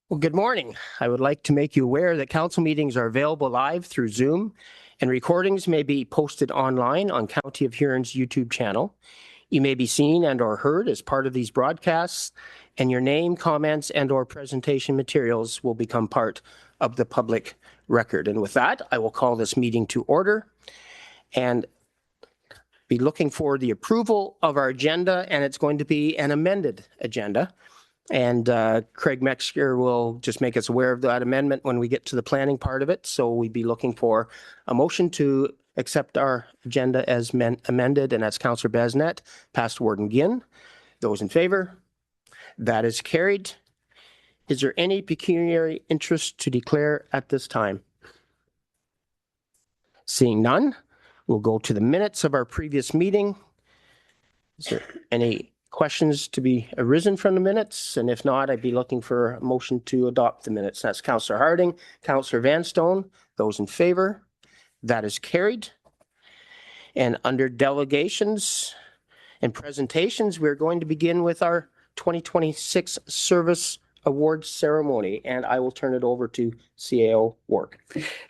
Well, good morning. I would like to make you aware that council meetings are available live through Zoom, and recordings may be posted online on County of Huron's YouTube channel. You may be seen and or heard as part of these broadcasts, and your name, comments, and or presentation materials will become part of the public record. And with that, I will call this meeting to order and be looking for the approval of our agenda, and it's going to be an amended agenda. And Craig Metzger will just make us aware of that amendment when we get to the planning part of it. So we'd be looking for a motion to accept our agenda as amended, and that's Councillor Besnet, past Warden Ginn. Those in favor? That is carried. Is there any pecuniary interest to declare at this time? Seeing none, we'll go to the minutes of our previous meeting. Is there any questions to be arisen from the minutes? And if not, I'd be looking for a motion to adopt the minutes. That's Councillor Harding, Councillor Vanstone. Those in favor? That is carried. And under delegations and presentations, we're going to begin with our 2026 Service Awards ceremony, and I will turn it over to CAO Wark.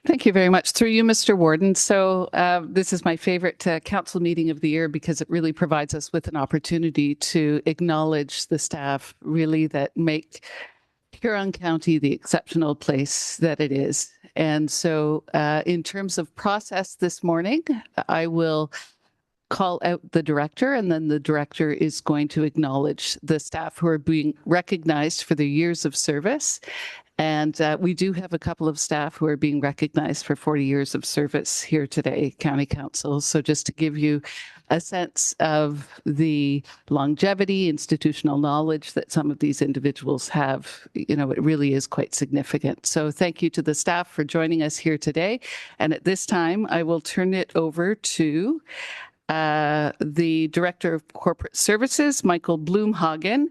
Thank you very much. Through you, Mr. Warden. So this is my favorite council meeting of the year because it really provides us with an opportunity to acknowledge the staff really that make Huron County the exceptional place that it is. And so in terms of process this morning, I will call out the director, and then the director is going to acknowledge the staff who are being recognized for their years of service. And we do have a couple of staff who are being recognized for 40 years of service here today, County Council. So just to give you a sense of the longevity, institutional knowledge that some of these individuals have, it really is quite significant. So thank you to the staff for joining us here today. And at this time, I will turn it over to the Director of Corporate Services, Michael Bloomhagen.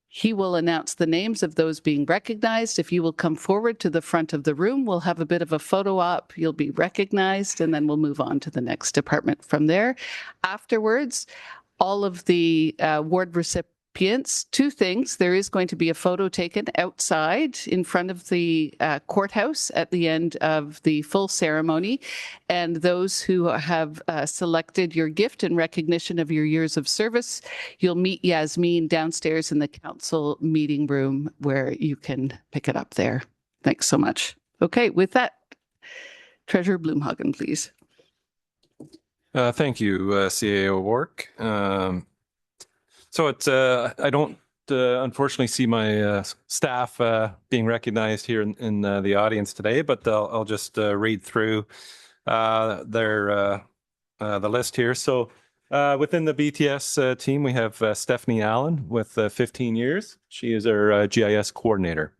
He will announce the names of those being recognized. If you will come forward to the front of the room, we'll have a bit of a photo op. You'll be recognized, and then we'll move on to the next department from there. Afterwards, all of the award recipients, two things. There is going to be a photo taken outside in front of the courthouse at the end of the full ceremony. And those who have selected your gift in recognition of your years of service, you'll meet Yasmin downstairs in the council meeting room where you can pick it up there. Thanks so much. Okay, with that, Treasurer Bloomhagen, please. Thank you, CAO Wark. So it's I don't unfortunately see my staff being recognized here in the audience today, but I'll just read through the list here. So within the BTS team, we have Stephanie Allen with 15 years. She is our GIS coordinator.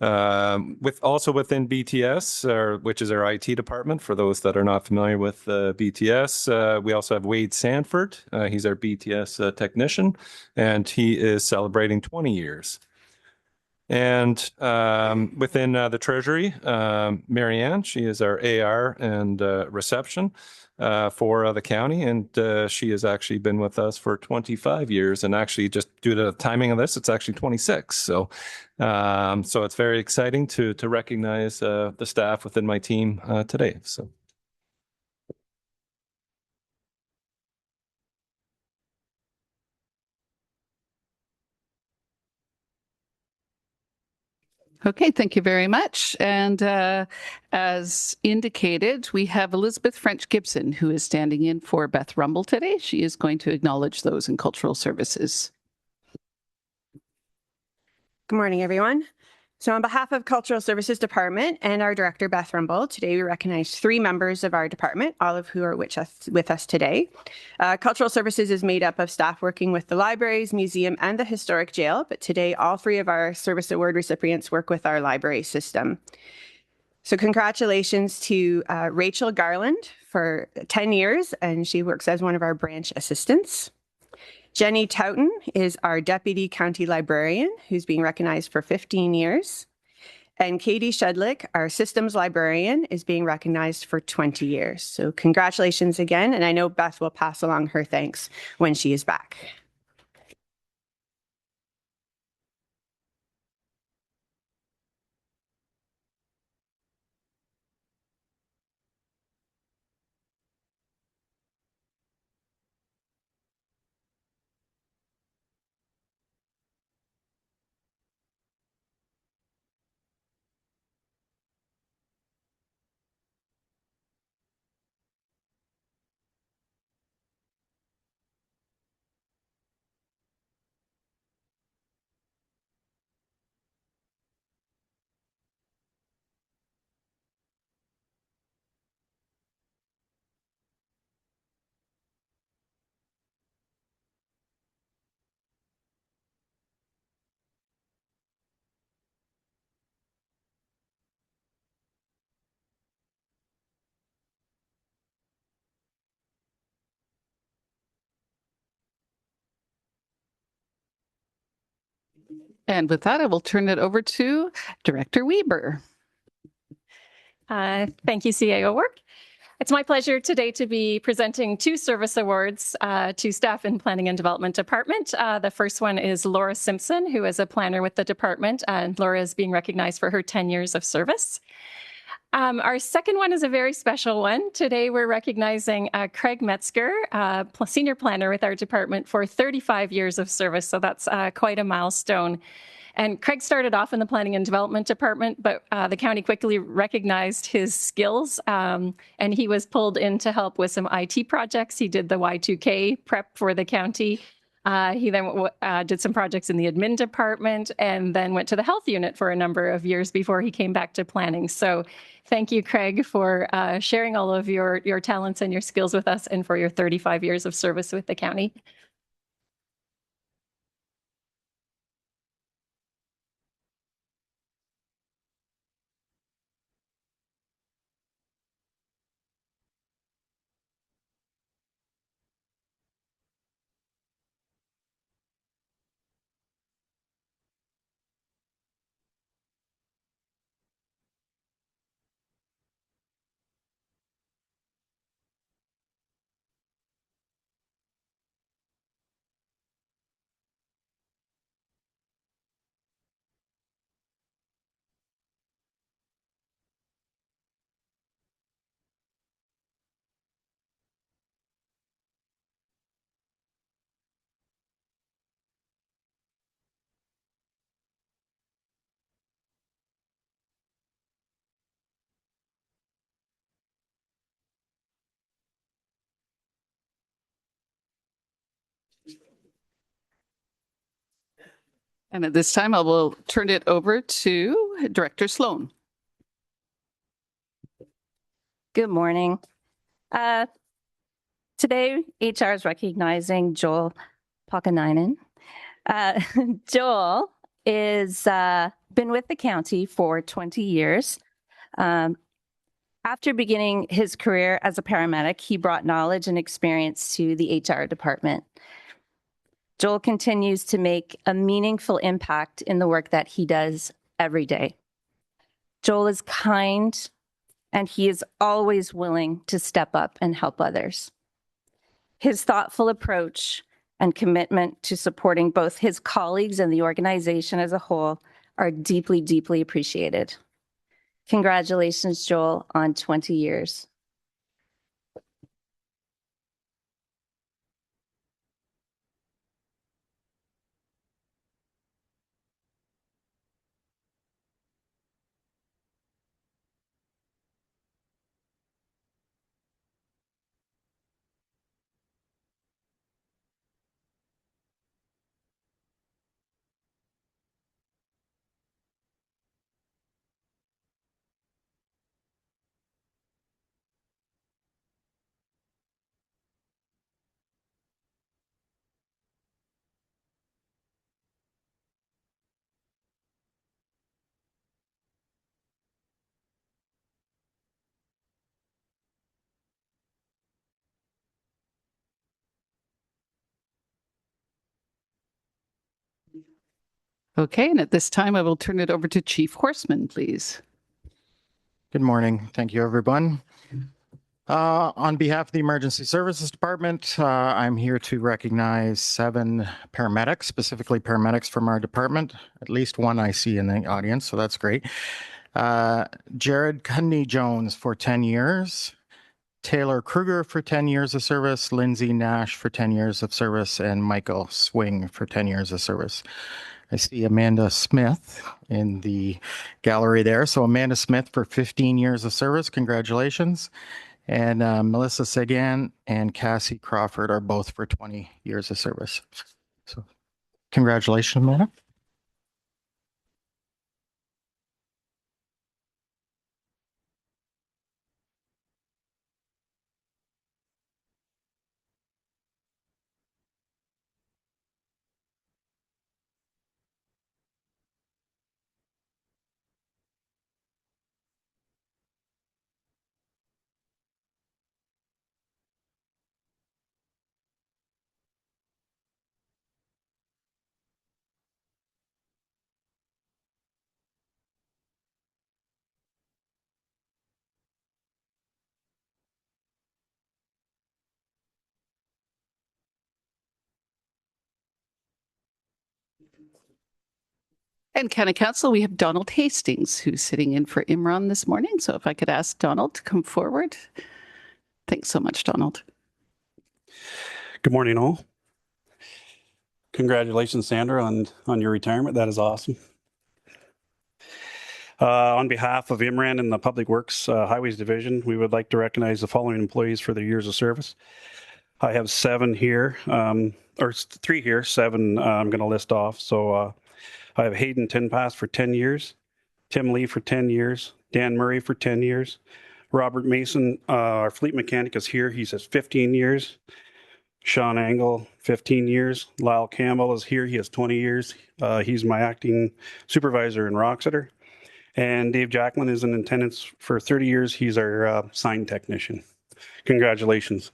Also within BTS, which is our IT department, for those that are not familiar with BTS, we also have Wade Sanford. He's our BTS technician, and he is celebrating 20 years. And within the Treasury, Marianne, she is our AR and reception for the county, and she has actually been with us for 25 years, and actually just due to the timing of this, it's actually 26. So it's very exciting to recognize the staff within my team today. So. Okay, thank you very much. And as indicated, we have Elizabeth French Gibson, who is standing in for Beth Rumble today. She is going to acknowledge those in cultural services. Good morning, everyone. So on behalf of Cultural Services Department and our Director, Beth Rumble, today we recognize 3 members of our department, all of who are with us today. Cultural Services is made up of staff working with the libraries, museum, and the historic jail, but today all 3 of our Service Award recipients work with our library system. So congratulations to Rachel Garland for 10 years, and she works as one of our branch assistants. Jenny Touton is our Deputy County Librarian, who's being recognized for 15 years. And Katie Shedlick, our Systems Librarian, is being recognized for 20 years. So congratulations again, and I know Beth will pass along her thanks when she is back. And with that, I will turn it over to Director Weber. Thank you, CAO Work. It's my pleasure today to be presenting 2 service awards to staff in Planning and Development Department. The first one is Laura Simpson, who is a planner with the department, and Laura is being recognized for her 10 years of service. Our second one is a very special one. Today, we're recognizing Craig Metzger, senior planner with our department for 35 years of service. So that's quite a milestone. And Craig started off in the Planning and Development Department, but the county quickly recognized his skills, and he was pulled in to help with some IT projects. He did the Y2K prep for the county. He then did some projects in the admin department and then went to the health unit for a number of years before he came back to planning. So thank you, Craig, for sharing all of your talents and your skills with us and for your 35 years of service with the county. And at this time, I will turn it over to Director Sloan. Good morning. Today, HR is recognizing Joel Pakanainen. Joel is been with the county for 20 years. After beginning his career as a paramedic, he brought knowledge and experience to the HR department. Joel continues to make a meaningful impact in the work that he does every day. Joel is kind, and he is always willing to step up and help others. His thoughtful approach and commitment to supporting both his colleagues and the organization as a whole are deeply, deeply appreciated. Congratulations, Joel, on 20 years. Okay, and at this time, I will turn it over to Chief Horseman, please. Good morning. Thank you, everyone. On behalf of the Emergency Services Department, I'm here to recognize 7 paramedics, specifically paramedics from our department. At least one I see in the audience, so that's great. Jared Cundy Jones for 10 years. Taylor Kruger for 10 years of service, Lindsay Nash for 10 years of service, and Michael Swing for 10 years of service. I see Amanda Smith in the gallery there. So Amanda Smith for 15 years of service, congratulations. And Melissa Sagan and Cassie Crawford are both for 20 years of service. So congratulations, Amanda. And County Council, we have Donald Hastings, who's sitting in for Imran this morning. So if I could ask Donald to come forward. Thanks so much, Donald. Good morning, all. Congratulations, Sandra, on your retirement. That is awesome. On behalf of Imran and the Public Works Highways Division, we would like to recognize the following employees for their years of service. I have 7 here, or 3 here, 7 I'm going to list off. So I have Hayden Tinpass for 10 years, Tim Lee for 10 years, Dan Murray for 10 years, Robert Mason, our fleet mechanic, is here. He says 15 years. Sean Angle, 15 years. Lyle Campbell is here. He has 20 years. He's my acting supervisor in Roxeter. And Dave Jacklin is in attendance for 30 years. He's our sign technician. Congratulations.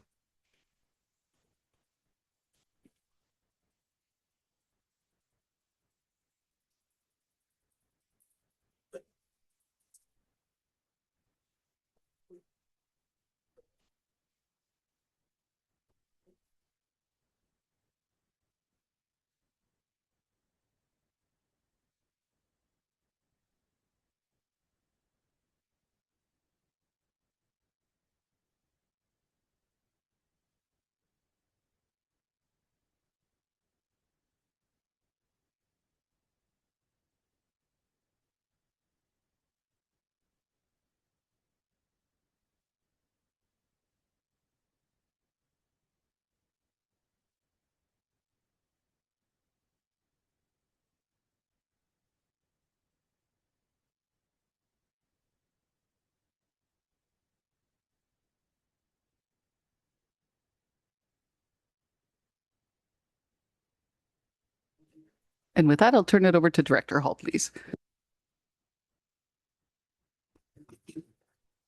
And with that, I'll turn it over to Director Hall, please.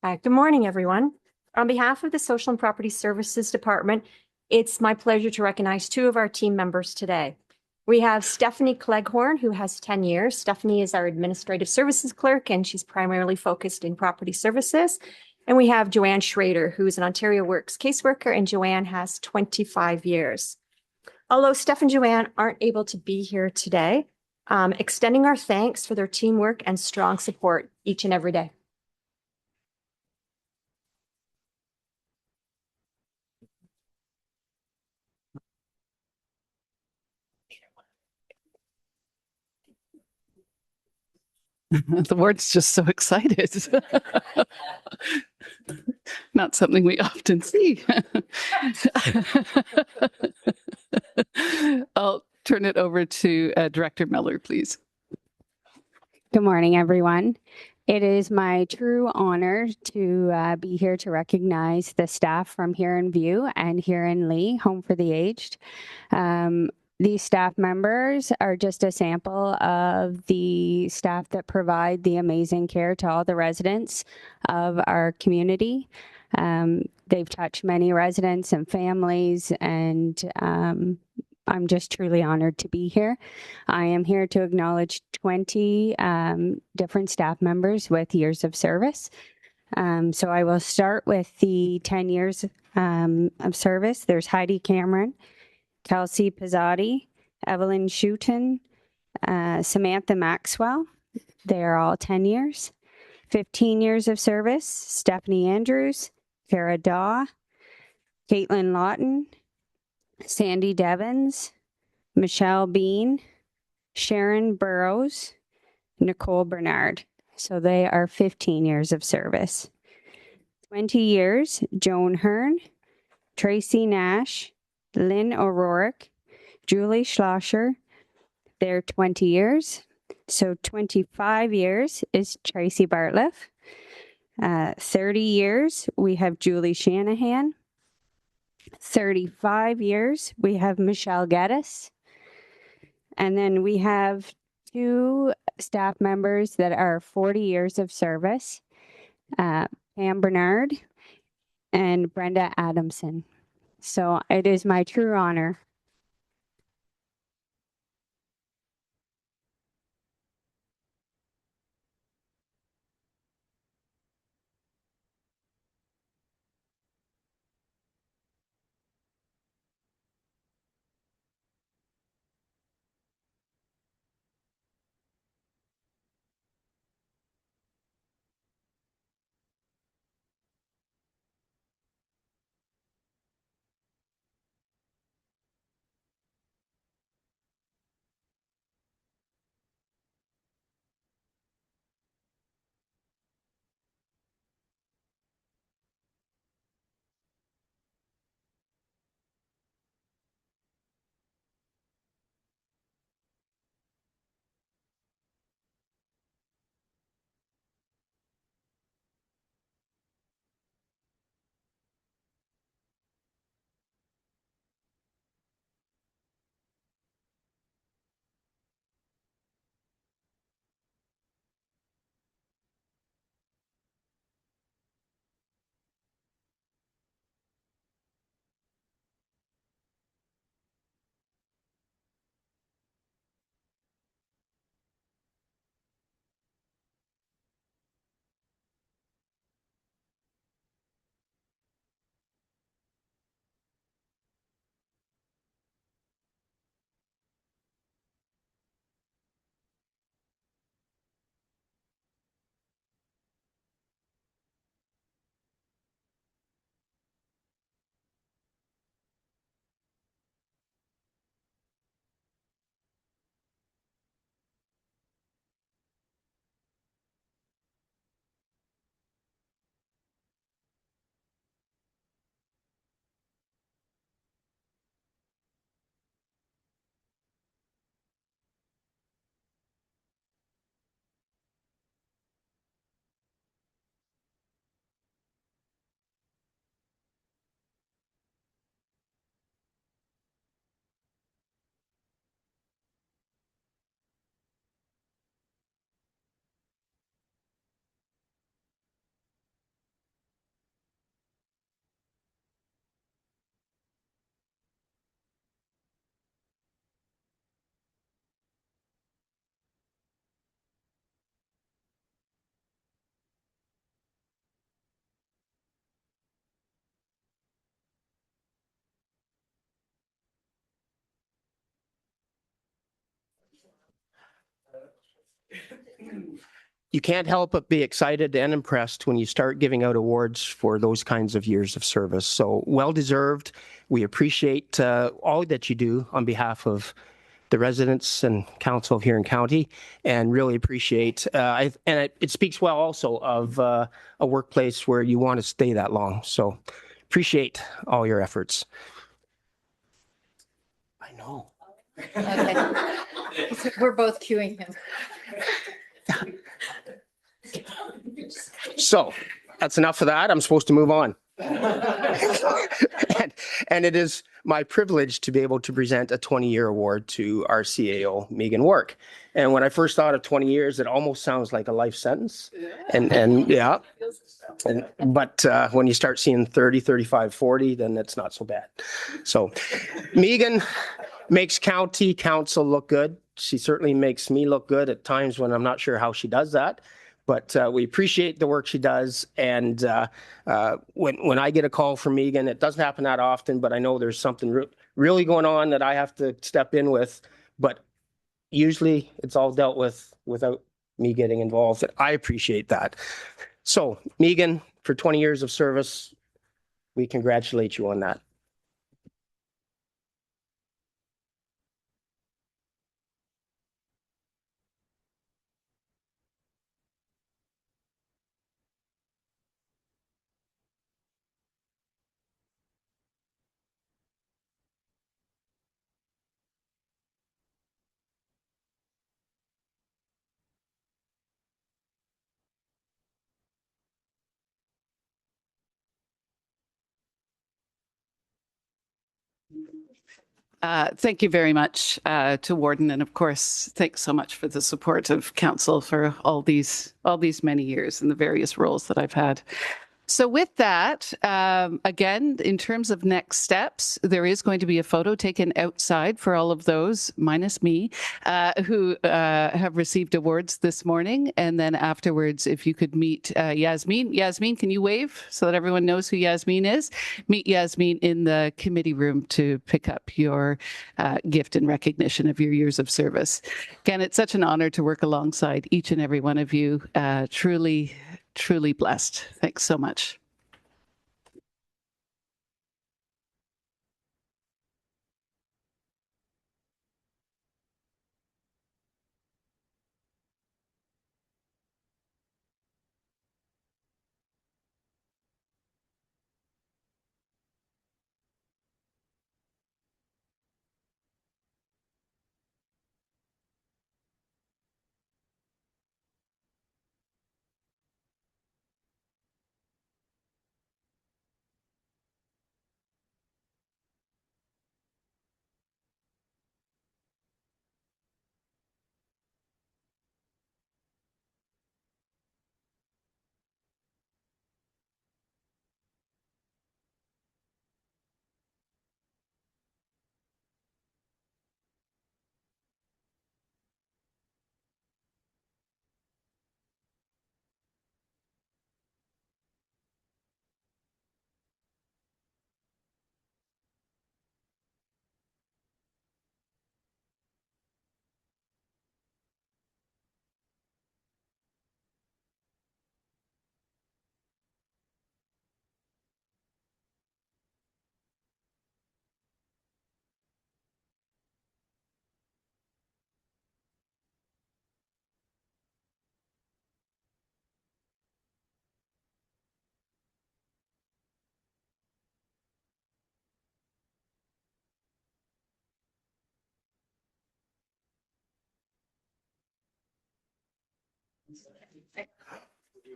Good morning, everyone. On behalf of the Social and Property Services Department, it's my pleasure to recognize 2 of our team members today. We have Stephanie Cleghorn, who has 10 years. Stephanie is our Administrative Services Clerk, and she's primarily focused in property services. And we have Joanne Schrader, who is an Ontario Works caseworker, and Joanne has 25 years. Although Steph and Joanne aren't able to be here today, extending our thanks for their teamwork and strong support each and every day. The ward's just so excited. Not something we often see. I'll turn it over to Director Miller, please. Good morning, everyone. It is my true honor to be here to recognize the staff from Huron View and Huron Lee, Home for the Aged. These staff members are just a sample of the staff that provide the amazing care to all the residents of our community. They've touched many residents and families, and I'm just truly honored to be here. I am here to acknowledge 20 different staff members with years of service. So I will start with the 10 years of service. There's Heidi Cameron, Kelsey Pizzotti, Evelyn Schuton, Samantha Maxwell. They are all 10 years. 15 years of service, Stephanie Andrews, Kara Daw, Caitlin Lawton, Sandy Devons, Michelle Bean, Sharon Burrows, Nicole Bernard. So they are 15 years of service. 20 years, Joan Hearn, Tracy Nash, Lynn O'Rourke, Julie Schlosser. They're 20 years. So 25 years is Tracy Bartliff. 30 years, we have Julie Shanahan. 35 years, we have Michelle Geddes. And then we have 2 staff members that are 40 years of service, Pam Bernard and Brenda Adamson. So it is my true honor. you can't help but be excited and impressed when you start giving out awards for those kinds of years of service. So well deserved. We appreciate all that you do on behalf of the residents and council of Huron County, and really appreciate, it speaks well also of a workplace where you want to stay that long. So appreciate all your efforts. I know. Okay. We're both cueing him. So that's enough of that. I'm supposed to move on. and it is my privilege to be able to present a 20-year award to our CAO, Megan Work. And when I first thought of 20 years, it almost sounds like a life sentence. And yeah, but when you start seeing 30, 35, 40, then it's not so bad. So Megan makes county council look good. She certainly makes me look good at times when I'm not sure how she does that. But we appreciate the work she does. And when I get a call from Megan, it doesn't happen that often, but I know there's something really going on that I have to step in with. But usually it's all dealt with without me getting involved. I appreciate that. So Megan, for 20 years of service, we congratulate you on that. Thank you very much to Warden, and of course, thanks so much for the support of council for all these many years in the various roles that I've had. So with that, again, in terms of next steps, there is going to be a photo taken outside for all of those, minus me, who have received awards this morning. And then afterwards, if you could meet Yasmin. Yasmin, can you wave so that everyone knows who Yasmin is? Meet Yasmin in the committee room to pick up your gift in recognition of your years of service. Again, it's such an honor to work alongside each and every one of you. Truly blessed. Thanks so much.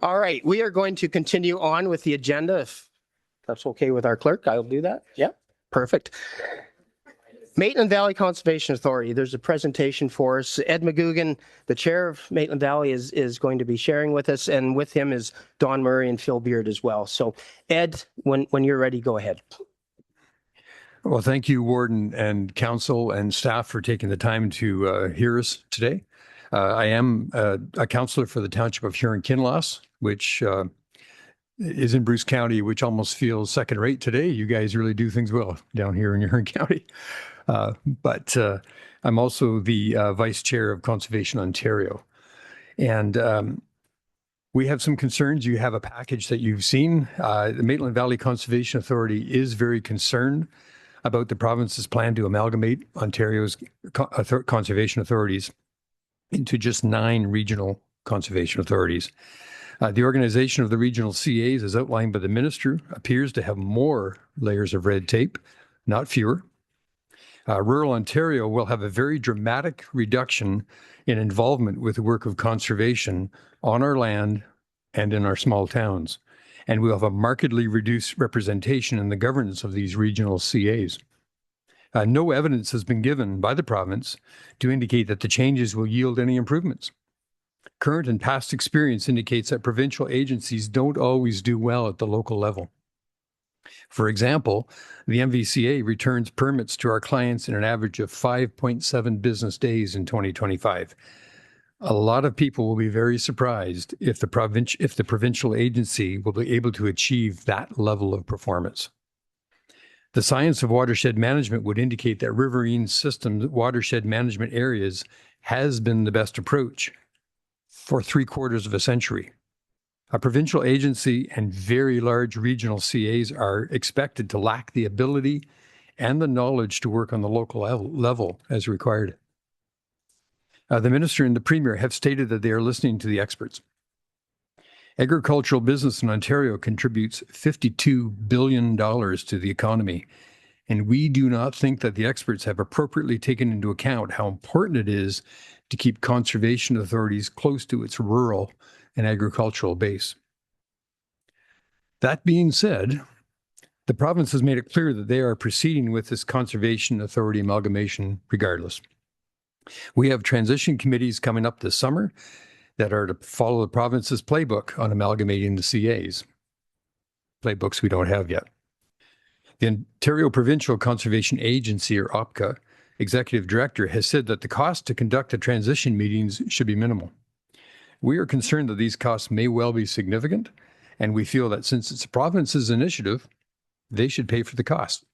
All right, we are going to continue on with the agenda. If that's okay with our clerk, I'll do that. Yeah, perfect. Maitland Valley Conservation Authority, there's a presentation for us. Ed McGugan, the chair of Maitland Valley, is going to be sharing with us, and with him is Don Murray and Phil Beard as well. So Ed, when you're ready, go ahead. Well, thank you, Warden and council and staff for taking the time to hear us today. I am a councillor for the Township of Huron-Kinloss, which is in Bruce County, which almost feels second rate today. You guys really do things well down here in Huron County. But I'm also the vice chair of Conservation Ontario. And We have some concerns. You have a package that you've seen. The Maitland Valley Conservation Authority is very concerned about the province's plan to amalgamate Ontario's conservation authorities into just 9 regional conservation authorities. The organization of the regional CAs, as outlined by the minister, appears to have more layers of red tape, not fewer. Rural Ontario will have a very dramatic reduction in involvement with the work of conservation on our land and in our small towns. And we'll have a markedly reduced representation in the governance of these regional CAs. No evidence has been given by the province to indicate that the changes will yield any improvements. Current and past experience indicates that provincial agencies don't always do well at the local level. For example, the MVCA returns permits to our clients in an average of 5.7 business days in 2025. A lot of people will be very surprised if the provincial agency will be able to achieve that level of performance. The science of watershed management would indicate that riverine systems watershed management areas has been the best approach for 3/4 of a century. A provincial agency and very large regional CAs are expected to lack the ability and the knowledge to work on the local level as required. The minister and the premier have stated that they are listening to the experts. Agricultural business in Ontario contributes $52 billion to the economy, and we do not think that the experts have appropriately taken into account how important it is to keep conservation authorities close to its rural and agricultural base. That being said, the province has made it clear that they are proceeding with this conservation authority amalgamation regardless. We have transition committees coming up this summer that are to follow the province's playbook on amalgamating the CAs. Playbooks we don't have yet. The Ontario Provincial Conservation Agency, or OPCA, executive director has said that the cost to conduct the transition meetings should be minimal. We are concerned that these costs may well be significant, and we feel that since it's the province's initiative, they should pay for the cost.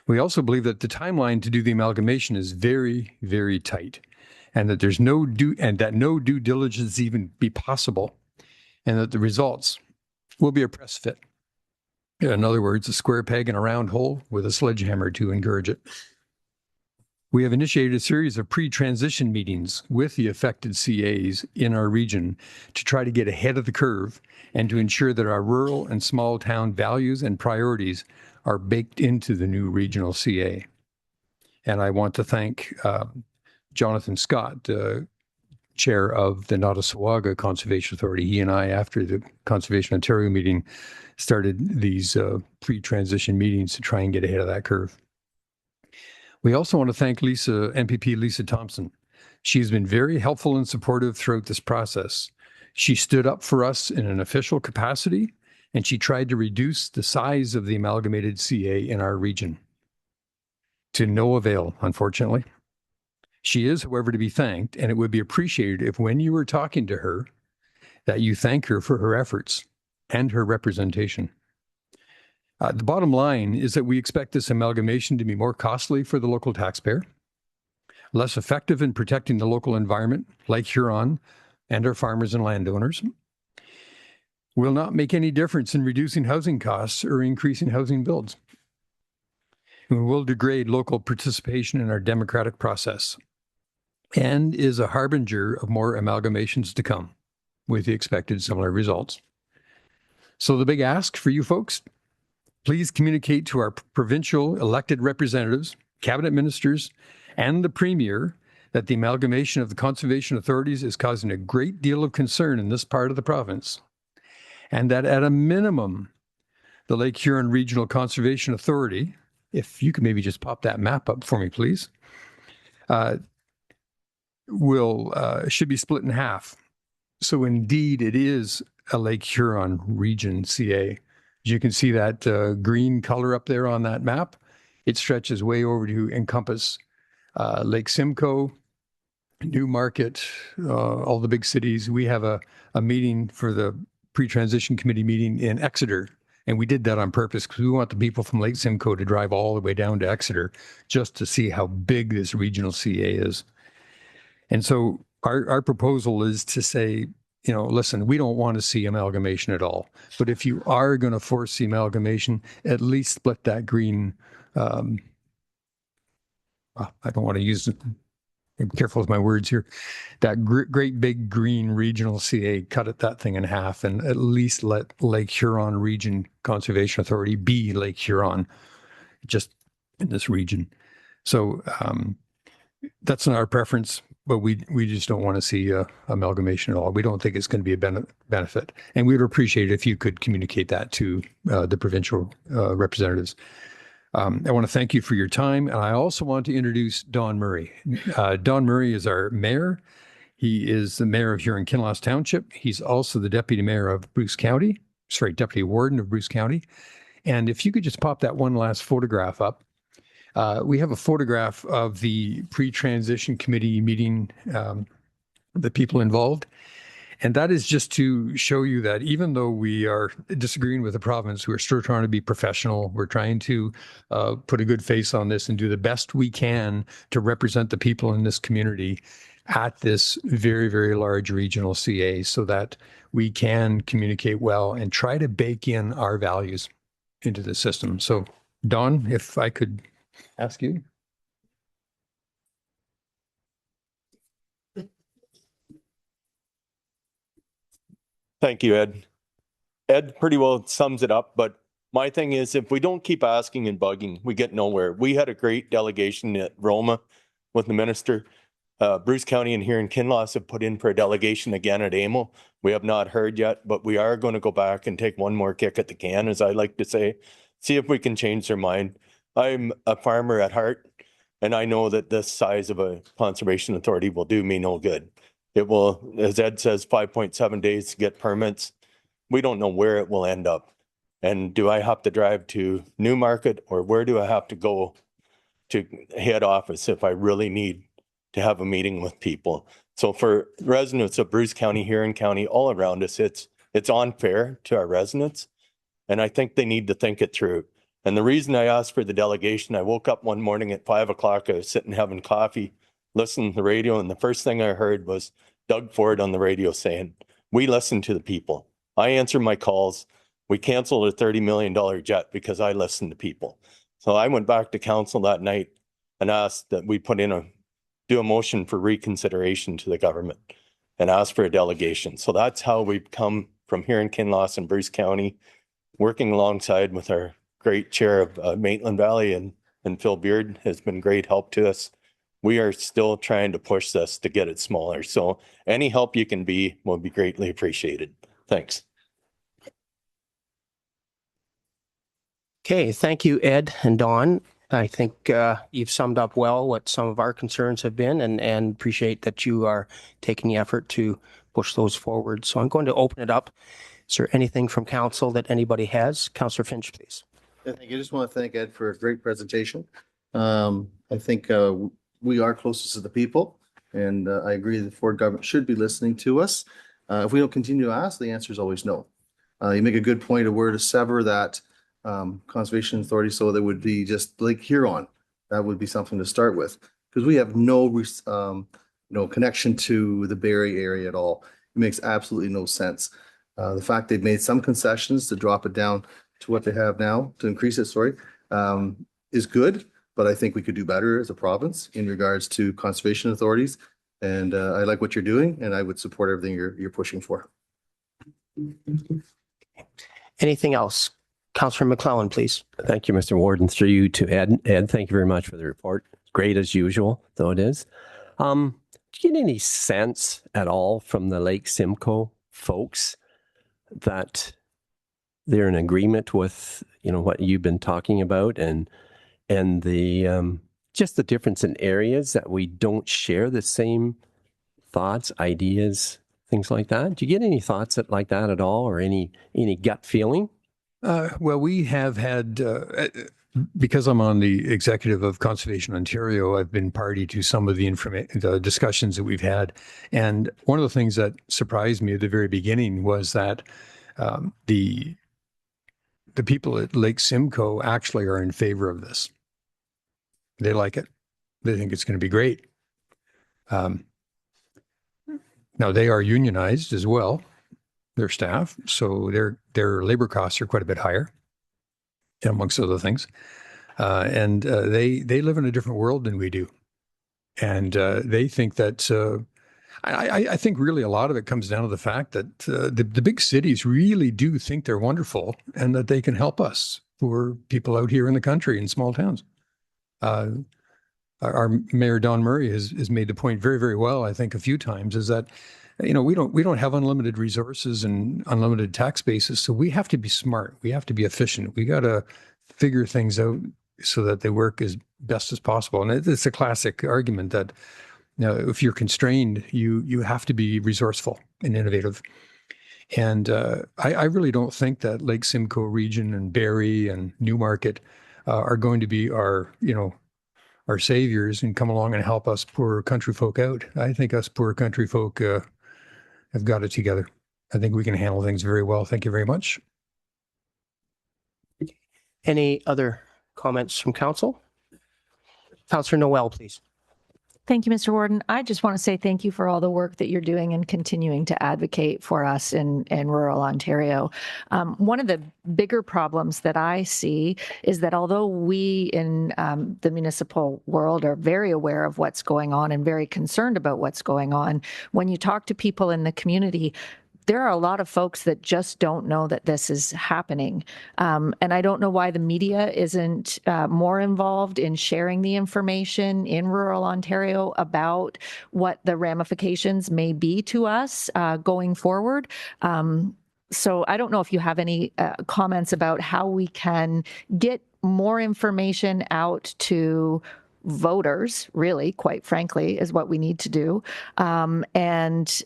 We also believe that the timeline to do the amalgamation is very, very tight, and that there's no due diligence even be possible, and that the results will be a press fit. In other words, a square peg in a round hole with a sledgehammer to encourage it. We have initiated a series of pre-transition meetings with the affected CAs in our region to try to get ahead of the curve and to ensure that our rural and small town values and priorities are baked into the new regional CA. And I want to thank Jonathan Scott, chair of the Nottasulga Conservation Authority. He and I, after the Conservation Ontario meeting, started these pre-transition meetings to try and get ahead of that curve. We also want to thank MPP Lisa Thompson. She's been very helpful and supportive throughout this process. She stood up for us in an official capacity, and she tried to reduce the size of the amalgamated CA in our region. To no avail, unfortunately. She is, however, to be thanked, and it would be appreciated if when you were talking to her, that you thank her for her efforts and her representation. The bottom line is that we expect this amalgamation to be more costly for the local taxpayer, less effective in protecting the local environment, like Huron and our farmers and landowners, will not make any difference in reducing housing costs or increasing housing builds, and will degrade local participation in our democratic process, and is a harbinger of more amalgamations to come with the expected similar results. So the big ask for you folks, please communicate to our provincial elected representatives, cabinet ministers, and the premier that the amalgamation of the conservation authorities is causing a great deal of concern in this part of the province, and that at a minimum, the Lake Huron Regional Conservation Authority, if you could maybe just pop that map up for me, please, should be split in half. So indeed, it is a Lake Huron region CA. You can see that green color up there on that map. It stretches way over to encompass Lake Simcoe, Newmarket, all the big cities. We have a meeting for the pre-transition committee meeting in Exeter, and we did that on purpose because we want the people from Lake Simcoe to drive all the way down to Exeter just to see how big this regional CA is. And so our proposal is to say, listen, we don't want to see amalgamation at all. But if you are going to force the amalgamation, at least split that green. I don't want to use it. I'm careful with my words here. That great big green regional CA, cut that thing in half and at least let Lake Huron Region Conservation Authority be Lake Huron, just in this region. So that's not our preference, but we just don't want to see amalgamation at all. We don't think it's going to be a benefit. And we would appreciate it if you could communicate that to the provincial representatives. I want to thank you for your time. And I also want to introduce Don Murray. Don Murray is our mayor. He is the mayor of Huron-Kinloss Township. He's also the deputy mayor of Bruce County, deputy warden of Bruce County. And if you could just pop that one last photograph up. We have a photograph of the pre-transition committee meeting, the people involved. And that is just to show you that even though we are disagreeing with the province, we're still trying to be professional. We're trying to put a good face on this and do the best we can to represent the people in this community at this very, very large regional CA so that we can communicate well and try to bake in our values into the system. So, Don, if I could ask you. Thank you, Ed. Ed pretty well sums it up, but my thing is if we don't keep asking and bugging, we get nowhere. We had a great delegation at Roma with the minister. Bruce County and Huron-Kinloss have put in for a delegation again at AMO. We have not heard yet, but we are going to go back and take one more kick at the can, as I like to say, see if we can change their mind. I'm a farmer at heart, and I know that this size of a conservation authority will do me no good. It will, as Ed says, 5.7 days to get permits. We don't know where it will end up. And do I have to drive to Newmarket, or where do I have to go to head office if I really need to have a meeting with people? So for residents of Bruce County, Huron County, all around us, it's unfair to our residents. And I think they need to think it through. And the reason I asked for the delegation, I woke up one morning at 5 o'clock, I was sitting having coffee, listening to the radio, and the first thing I heard was Doug Ford on the radio saying, we listen to the people. I answer my calls. We canceled a $30 million jet because I listened to people. So I went back to council that night and asked that we do a motion for reconsideration to the government and ask for a delegation. So that's how we've come from here in Kinloss and Bruce County, working alongside with our great chair of Maitland Valley and Phil Beard has been great help to us. We are still trying to push this to get it smaller. So any help you can be will be greatly appreciated. Thanks. Okay, thank you, Ed and Don. I think you've summed up well what some of our concerns have been and appreciate that you are taking the effort to push those forward. So I'm going to open it up. Is there anything from council that anybody has? Councillor Finch, please. I think I just want to thank Ed for a great presentation. I think we are closest to the people, and I agree that the Ford government should be listening to us. If we don't continue to ask, the answer is always no. You make a good point of where to sever that conservation authority so there would be just Lake Huron. That would be something to start with, because we have no connection to the Barrie area at all. It makes absolutely no sense. The fact they've made some concessions to drop it down to what they have now, to increase it, is good. But I think we could do better as a province in regards to conservation authorities. And I like what you're doing, and I would support everything you're pushing for. Anything else? Councillor McClellan, please. Thank you, Mr. Warden. Through you to Ed. Ed, thank you very much for the report. Great as usual, though it is. Do you get any sense at all from the Lake Simcoe folks that they're in agreement with, what you've been talking about and the just the difference in areas that we don't share the same thoughts, ideas, things like that? Do you get any thoughts like that at all, or any gut feeling? Well, we have had, because I'm on the executive of Conservation Ontario, I've been party to some of the discussions that we've had. And one of the things that surprised me at the very beginning was that the people at Lake Simcoe actually are in favor of this. They like it. They think it's going to be great. Now they are unionized as well, their staff, so their labor costs are quite a bit higher, amongst other things. They live in a different world than we do, and they think that. I think really a lot of it comes down to the fact that the big cities really do think they're wonderful and that they can help us, poor people out here in the country in small towns. Our Mayor Don Murray has made the point very, very well, I think, a few times, is that we don't have unlimited resources and unlimited tax bases, so we have to be smart. We have to be efficient. We got to figure things out so that they work as best as possible. And it's a classic argument that if you're constrained, you have to be resourceful and innovative. And I really don't think that Lake Simcoe region and Barrie and Newmarket are going to be our saviors and come along and help us poor country folk out. I think us poor country folk have got it together. I think we can handle things very well. Thank you very much. Any other comments from council? Councillor Noel, please. Thank you, Mr. Warden. I just want to say thank you for all the work that you're doing and continuing to advocate for us in rural Ontario. One of the bigger problems that I see is that although we in the municipal world are very aware of what's going on and very concerned about what's going on, when you talk to people in the community, there are a lot of folks that just don't know that this is happening. And I don't know why the media isn't more involved in sharing the information in rural Ontario about what the ramifications may be to us going forward. So I don't know if you have any comments about how we can get more information out to voters, really, quite frankly, is what we need to do. And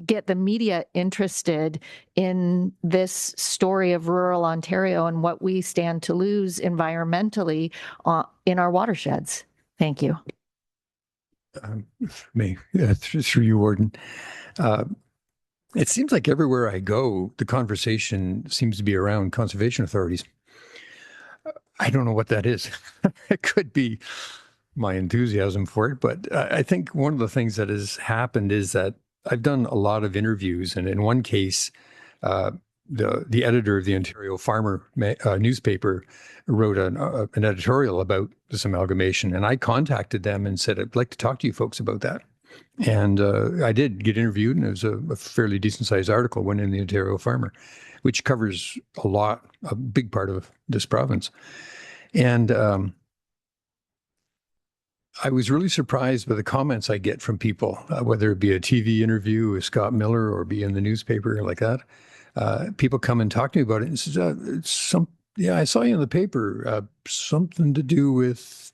get the media interested in this story of rural Ontario and what we stand to lose environmentally in our watersheds. Thank you. Through you, Warden. It seems like everywhere I go, the conversation seems to be around conservation authorities. I don't know what that is. It could be my enthusiasm for it, but I think one of the things that has happened is that I've done a lot of interviews, and in one case, the editor of the Ontario Farmer newspaper wrote an editorial about this amalgamation, and I contacted them and said, I'd like to talk to you folks about that. And I did get interviewed, and it was a fairly decent-sized article, went in the Ontario Farmer, which covers a big part of this province. And I was really surprised by the comments I get from people, whether it be a TV interview with Scott Miller or be in the newspaper like that. People come and talk to me about it and says, I saw you in the paper, something to do with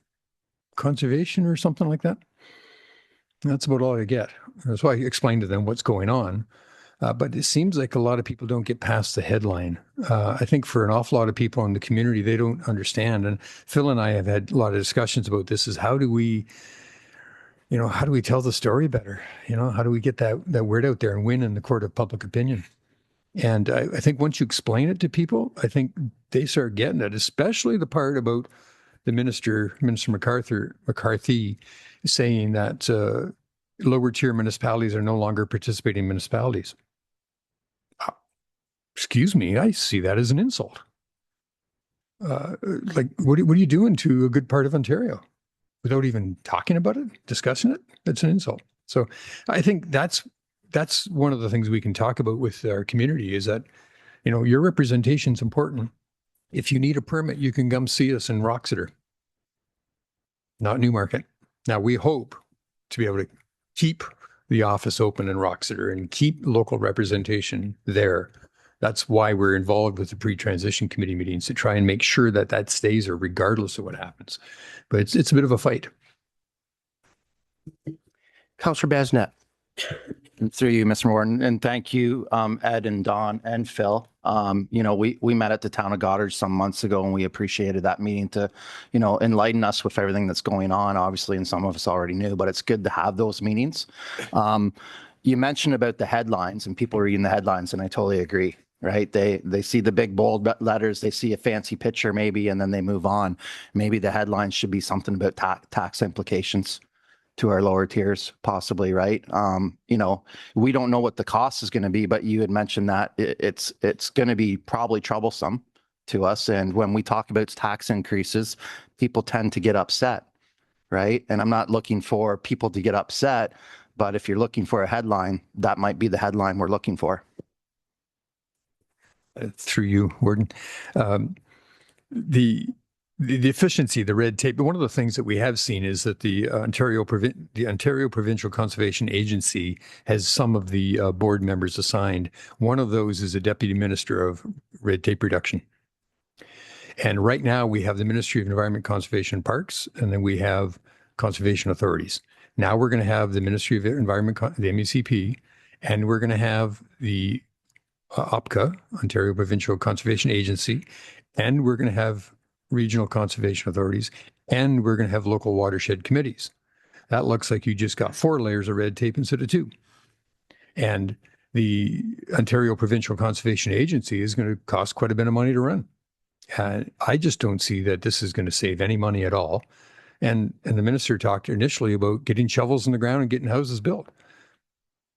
conservation or something like that. That's about all I get. That's why I explained to them what's going on. But it seems like a lot of people don't get past the headline. I think for an awful lot of people in the community, they don't understand. And Phil and I have had a lot of discussions about this, is how do we tell the story better? How do we get that word out there and win in the court of public opinion? And I think once you explain it to people, I think they start getting it, especially the part about the Minister McCarthy saying that lower tier municipalities are no longer participating municipalities. Excuse me, I see that as an insult. What are you doing to a good part of Ontario without even talking about it, discussing it? That's an insult. So I think that's one of the things we can talk about with our community, is that, your representation is important. If you need a permit, you can come see us in Roxeter, not Newmarket. Now, we hope to be able to keep the office open in Roxeter and keep local representation there. That's why we're involved with the pre-transition committee meetings, to try and make sure that that stays there regardless of what happens. But it's a bit of a fight. Councillor Basnet. Through you, Mr. Warden, and thank you, Ed and Don and Phil. We met at the town of Goderich some months ago, and we appreciated that meeting to, enlighten us with everything that's going on, obviously, and some of us already knew, but it's good to have those meetings. You mentioned about the headlines and people reading the headlines, and I totally agree. Right? They see the big bold letters, they see a fancy picture maybe, and then they move on. Maybe the headlines should be something about tax implications. to our lower tiers, possibly, right? You know, we don't know what the cost is going to be, but you had mentioned that it's going to be probably troublesome to us. And when we talk about tax increases, people tend to get upset, right? And I'm not looking for people to get upset, but if you're looking for a headline, that might be the headline we're looking for. Through you, Warden. The efficiency, the red tape. One of the things that we have seen is that the Ontario Provincial Conservation Agency has some of the board members assigned. One of those is a deputy minister of red tape reduction. And right now we have the Ministry of Environment, Conservation and Parks, and then we have conservation authorities. Now we're going to have the Ministry of Environment, the MECP, and we're going to have the OPCA, Ontario Provincial Conservation Agency, and we're going to have regional conservation authorities, and we're going to have local watershed committees. That looks like you just got 4 layers of red tape instead of 2. And the Ontario Provincial Conservation Agency is going to cost quite a bit of money to run. I just don't see that this is going to save any money at all. And the minister talked initially about getting shovels in the ground and getting houses built.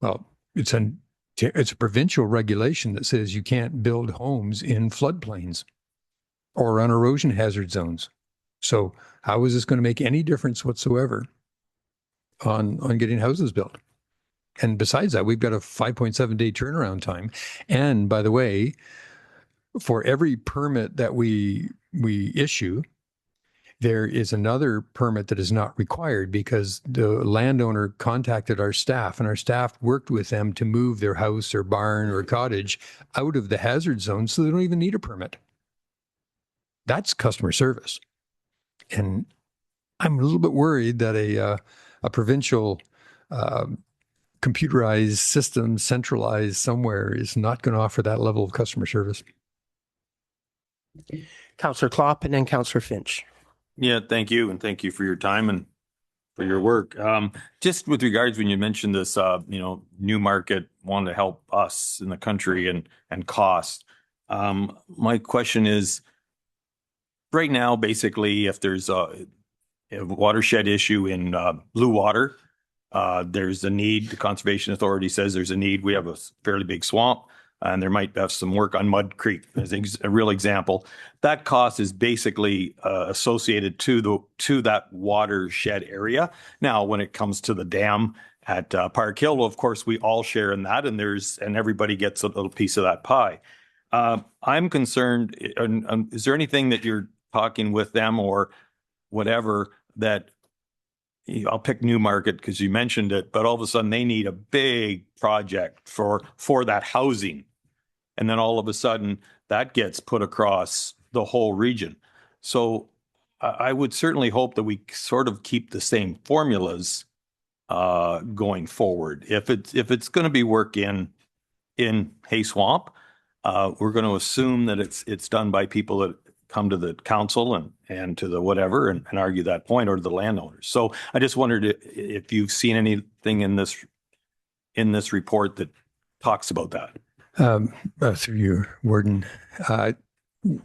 Well, it's a provincial regulation that says you can't build homes in floodplains or on erosion hazard zones. So how is this going to make any difference whatsoever on getting houses built? And besides that, we've got a 5.7 day turnaround time. And by the way, for every permit that we issue, there is another permit that is not required because the landowner contacted our staff and our staff worked with them to move their house or barn or cottage out of the hazard zone so they don't even need a permit. That's customer service. And I'm a little bit worried that a provincial computerized system centralized somewhere is not going to offer that level of customer service. Councillor Klopp and then Councillor Finch. Yeah, thank you. And thank you for your time and for your work. Just with regards when you mentioned this, Newmarket wanted to help us in the country and cost. My question is, right now, basically, if there's a watershed issue in Blue Water, there's a need. The Conservation Authority says there's a need. We have a fairly big swamp. And there might have some work on Mud Creek as a real example. That cost is basically associated to that watershed area. Now, when it comes to the dam at Park Hill, well, of course, we all share in that, and everybody gets a little piece of that pie. I'm concerned. Is there anything that you're talking with them or whatever that? I'll pick Newmarket because you mentioned it, but all of a sudden they need a big project for that housing. And then all of a sudden that gets put across the whole region. So I would certainly hope that we sort of keep the same formulas going forward. If it's going to be work in Hay Swamp, we're going to assume that it's done by people that come to the council and to the whatever and argue that point, or to the landowners. So I just wondered if you've seen anything in this report that talks about that. Through you, Warden,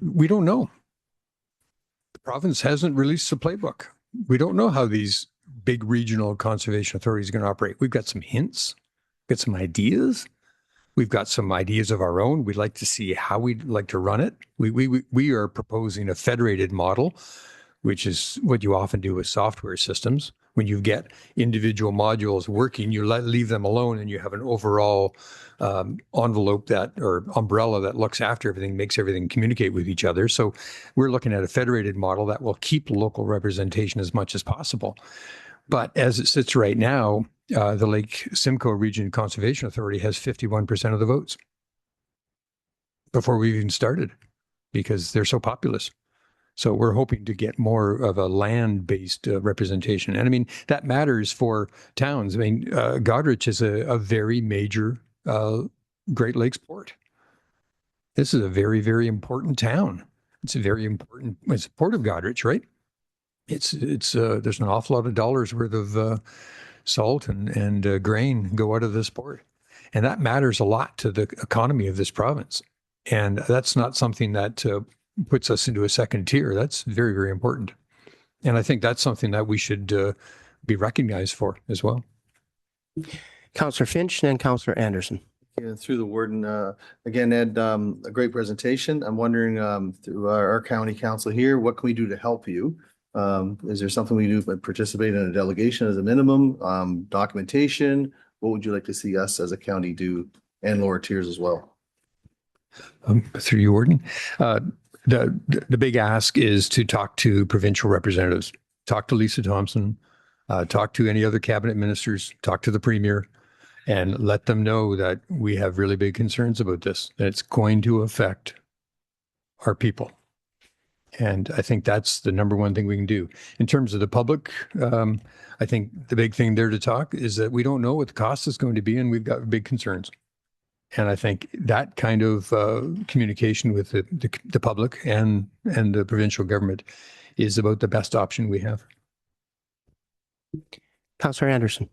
we don't know. The province hasn't released a playbook. We don't know how these big regional conservation authorities are going to operate. We've got some hints, got some ideas. We've got some ideas of our own. We'd like to see how we'd like to run it. We are proposing a federated model, which is what you often do with software systems. When you get individual modules working, you leave them alone and you have an overall envelope or umbrella that looks after everything, makes everything communicate with each other. So we're looking at a federated model that will keep local representation as much as possible. But as it sits right now, the Lake Simcoe Region Conservation Authority has 51% of the votes before we even started because they're so populous. So we're hoping to get more of a land-based representation. And I mean, that matters for towns. I mean, Goderich is a very major Great Lakes port. This is a very, very important town. It's a very important, it's a port of Goderich, right? It's there's an awful lot of dollars worth of salt and grain go out of this port. And that matters a lot to the economy of this province. And that's not something that puts us into a second tier. That's very, very important. And I think that's something that we should be recognized for as well. Councillor Finch and then Councillor Anderson. Yeah, through the warden, again, Ed, a great presentation. I'm wondering, through our county council here, what can we do to help you? Is there something we do, like participate in a delegation as a minimum, documentation? What would you like to see us as a county do, and lower tiers as well? Through you, warden. The big ask is to talk to provincial representatives, talk to Lisa Thompson, talk to any other cabinet ministers, talk to the premier, and let them know that we have really big concerns about this, that it's going to affect our people. And I think that's the number one thing we can do. In terms of the public, I think the big thing there to talk is that we don't know what the cost is going to be, and we've got big concerns. And I think that kind of communication with the public and the provincial government is about the best option we have. Councillor Anderson.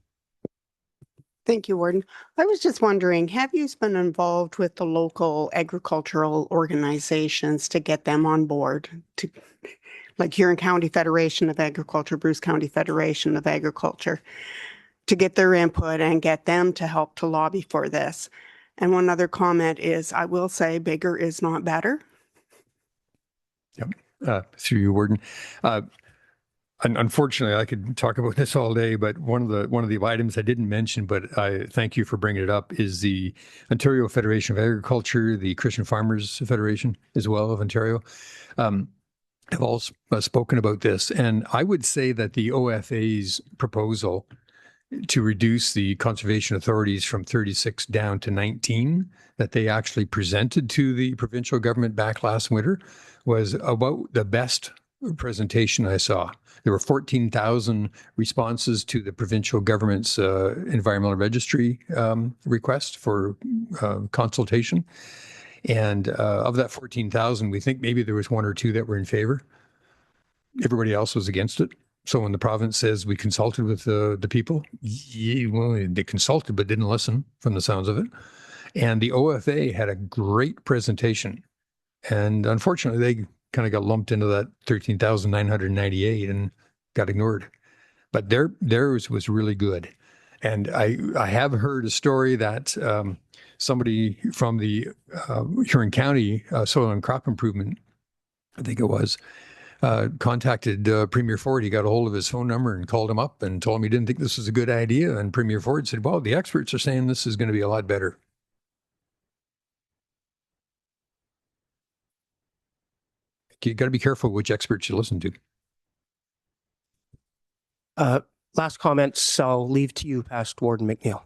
Thank you, Warden. I was just wondering, have you been involved with the local agricultural organizations to get them on board, to like Huron County Federation of Agriculture, Bruce County Federation of Agriculture, to get their input and get them to help to lobby for this? And one other comment is, I will say bigger is not better. Yep. Through you, warden. Unfortunately, I could talk about this all day, but one of the items I didn't mention, but I thank you for bringing it up, is the Ontario Federation of Agriculture, the Christian Farmers Federation as well of Ontario, have all spoken about this. And I would say that the OFA's proposal to reduce the conservation authorities from 36 down to 19 that they actually presented to the provincial government back last winter was about the best presentation I saw. There were 14,000 responses to the provincial government's environmental registry request for consultation. And of that 14,000, we think maybe there was one or two that were in favor. Everybody else was against it. So when the province says we consulted with the people, well, they consulted but didn't listen from the sounds of it. And the OFA had a great presentation. And unfortunately, they kind of got lumped into that 13,998 and got ignored. But theirs was really good. And I have heard a story that somebody from the Huron County Soil and Crop Improvement, I think it was, contacted Premier Ford. He got a hold of his phone number and called him up and told him he didn't think this was a good idea. And Premier Ford said, well, the experts are saying this is going to be a lot better. You got to be careful which experts you listen to. Last comments, I'll leave to you, past Warden McNeil.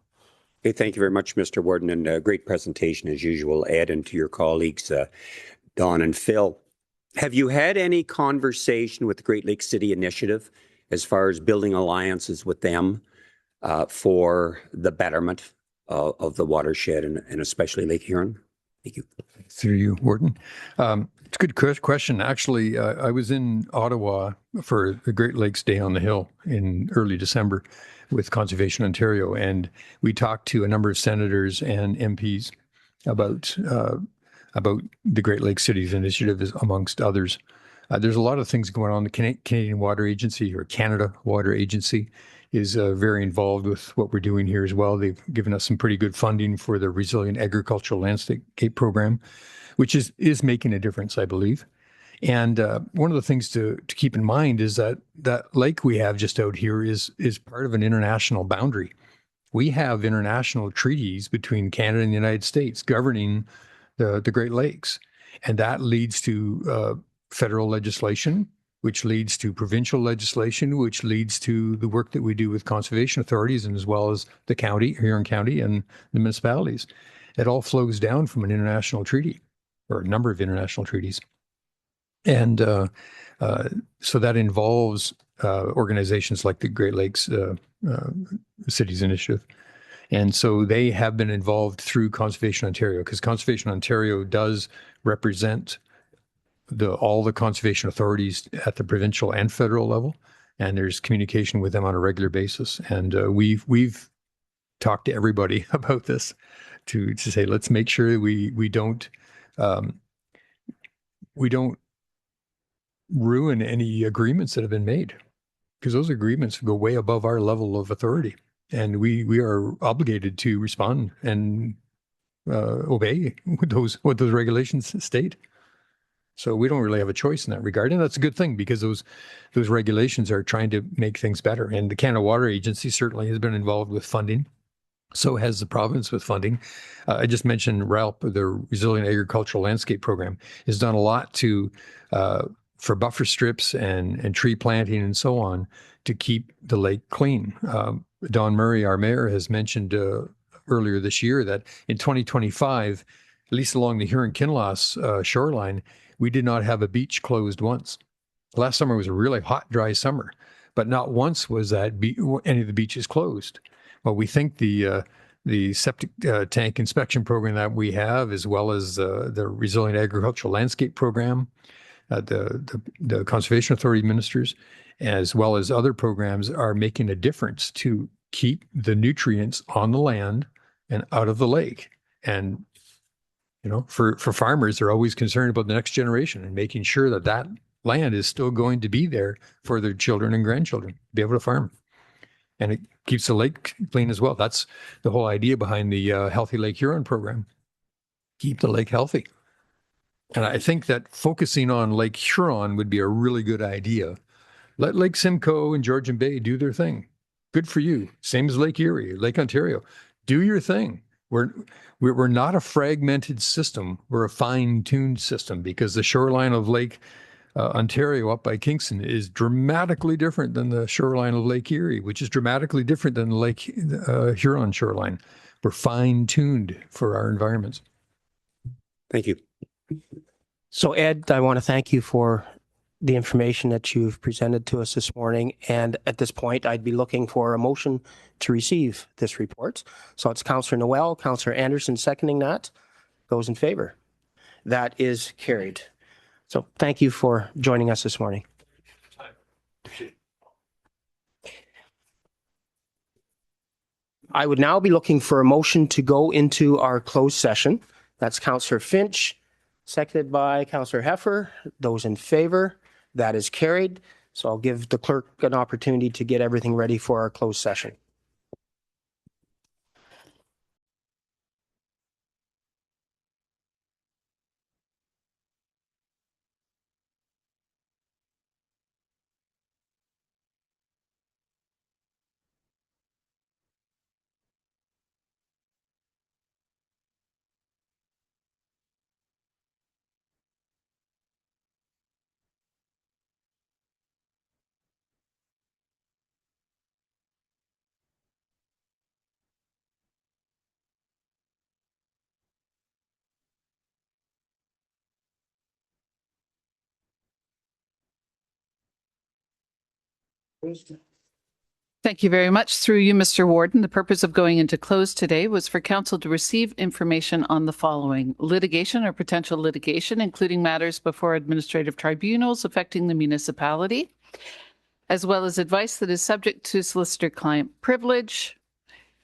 Okay, thank you very much, Mr. Warden, and a great presentation as usual, Ed, and to your colleagues, Don and Phil. Have you had any conversation with the Great Lakes City Initiative as far as building alliances with them for the betterment of the watershed and especially Lake Huron? Thank you. Through you, Warden. It's a good question. Actually, I was in Ottawa for the Great Lakes Day on the Hill in early December with Conservation Ontario, and we talked to a number of senators and MPs about the Great Lakes Cities Initiative, amongst others. There's a lot of things going on. The Canadian Water Agency, or Canada Water Agency, is very involved with what we're doing here as well. They've given us some pretty good funding for the Resilient Agricultural Landscape Program, which is making a difference, I believe. And one of the things to keep in mind is that that lake we have just out here is part of an international boundary. We have international treaties between Canada and the United States governing the Great Lakes. And that leads to federal legislation, which leads to provincial legislation, which leads to the work that we do with conservation authorities, and as well as the county, Huron County, and the municipalities. It all flows down from an international treaty, or a number of international treaties. And so that involves organizations like the Great Lakes Cities Initiative. And so they have been involved through Conservation Ontario, because Conservation Ontario does represent all the conservation authorities at the provincial and federal level, and there's communication with them on a regular basis. And we've talked to everybody about this to say, let's make sure we don't ruin any agreements that have been made. because those agreements go way above our level of authority. And we are obligated to respond and obey what those regulations state. So we don't really have a choice in that regard. And that's a good thing, because those regulations are trying to make things better. And the Canada Water Agency certainly has been involved with funding. So has the province with funding. I just mentioned RALP, the Resilient Agricultural Landscape Program, has done a lot to for buffer strips and tree planting and so on to keep the lake clean. Don Murray, our mayor, has mentioned earlier this year that in 2025, at least along the Huron-Kinloss shoreline, we did not have a beach closed once. Last summer was a really hot, dry summer, but not once was that any of the beaches closed. Well, we think the septic tank inspection program that we have, as well as the Resilient Agricultural Landscape Program, the Conservation Authority ministers, as well as other programs, are making a difference to keep the nutrients on the land and out of the lake. And for farmers, they're always concerned about the next generation and making sure that that land is still going to be there for their children and grandchildren to be able to farm. And it keeps the lake clean as well. That's the whole idea behind the Healthy Lake Huron program. Keep the lake healthy. And I think that focusing on Lake Huron would be a really good idea. Let Lake Simcoe and Georgian Bay do their thing. Good for you. Same as Lake Erie, Lake Ontario. Do your thing. We're not a fragmented system. We're a fine-tuned system, because the shoreline of Lake Ontario up by Kingston is dramatically different than the shoreline of Lake Erie, which is dramatically different than the Lake Huron shoreline. We're fine-tuned for our environments. Thank you. So Ed, I want to thank you for the information that you've presented to us this morning. And at this point, I'd be looking for a motion to receive this report. So it's Councillor Noel, Councillor Anderson seconding that. Those in favor? That is carried. So thank you for joining us this morning. I would now be looking for a motion to go into our closed session. That's Councillor Finch, seconded by Councillor Heffer. Those in favor? That is carried. So I'll give the clerk an opportunity to get everything ready for our closed session. Thank you very much. Through you, Mr. Warden, the purpose of going into close today was for council to receive information on the following: litigation or potential litigation, including matters before administrative tribunals affecting the municipality, as well as advice that is subject to solicitor-client privilege,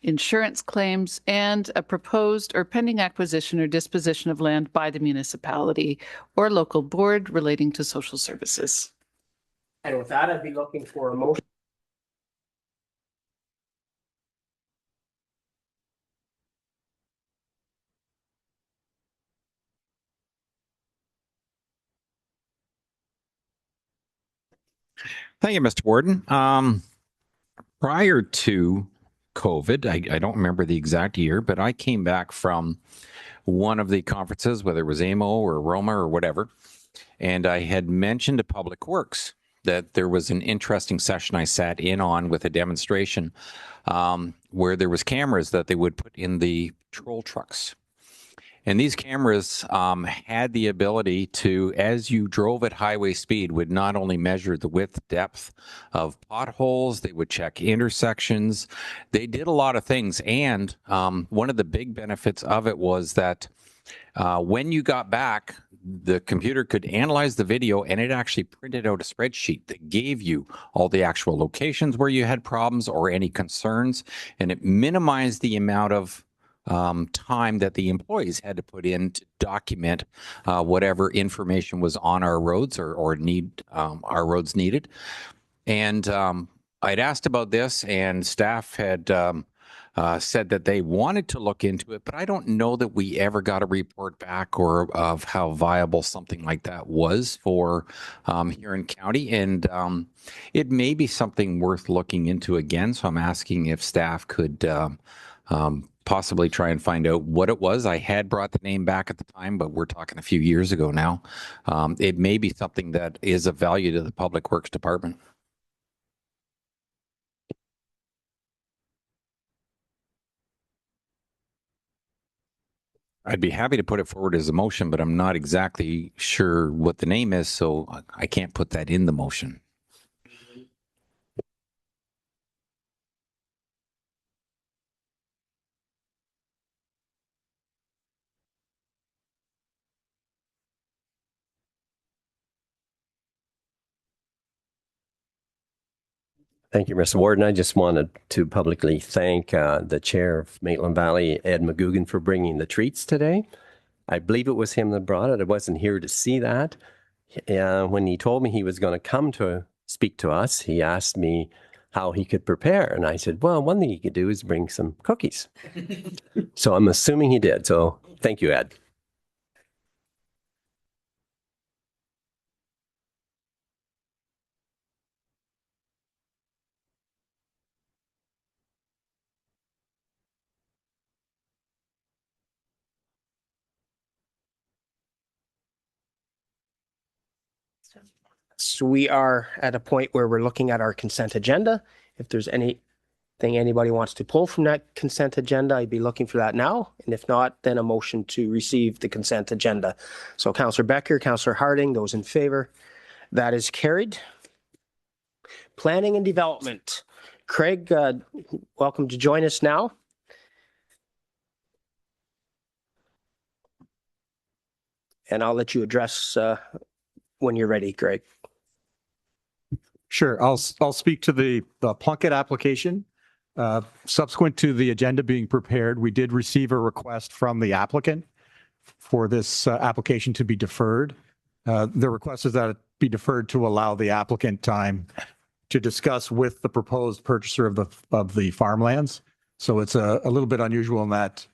insurance claims, and a proposed or pending acquisition or disposition of land by the municipality or local board relating to social services. And with that, I'd be looking for a motion. Thank you, Mr. Warden. Prior to COVID, I don't remember the exact year, but I came back from one of the conferences, whether it was AMO or Roma or whatever, and I had mentioned to Public Works that there was an interesting session I sat in on with a demonstration where there was cameras that they would put in the patrol trucks. And these cameras had the ability to, as you drove at highway speed, would not only measure the width, depth of potholes, they would check intersections. They did a lot of things. And one of the big benefits of it was that when you got back, the computer could analyze the video and it actually printed out a spreadsheet that gave you all the actual locations where you had problems or any concerns. And it minimized the amount of time that the employees had to put in to document whatever information was on our roads or need our roads needed. And I'd asked about this, and staff had said that they wanted to look into it, but I don't know that we ever got a report back or of how viable something like that was for Huron County. And it may be something worth looking into again. So I'm asking if staff could possibly try and find out what it was. I had brought the name back at the time, but we're talking a few years ago now. It may be something that is of value to the Public Works Department. I'd be happy to put it forward as a motion, but I'm not exactly sure what the name is, so I can't put that in the motion. Thank you, Mr. Warden. I just wanted to publicly thank the chair of Maitland Valley, Ed McGugan, for bringing the treats today. I believe it was him that brought it. I wasn't here to see that. When he told me he was going to come to speak to us, he asked me how he could prepare. And I said, well, one thing he could do is bring some cookies. So I'm assuming he did. So thank you, Ed. So we are at a point where we're looking at our consent agenda. If there's anything anybody wants to pull from that consent agenda, I'd be looking for that now. And if not, then a motion to receive the consent agenda. So Councillor Becker, Councillor Harding, those in favor, that is carried. Planning and Development. Craig, welcome to join us now. And I'll let you address when you're ready, Craig. Sure. I'll speak to the Plunkett application. Subsequent to the agenda being prepared, we did receive a request from the applicant for this application to be deferred. The request is that it be deferred to allow the applicant time to discuss with the proposed purchaser of the farmlands. So it's a little bit unusual in that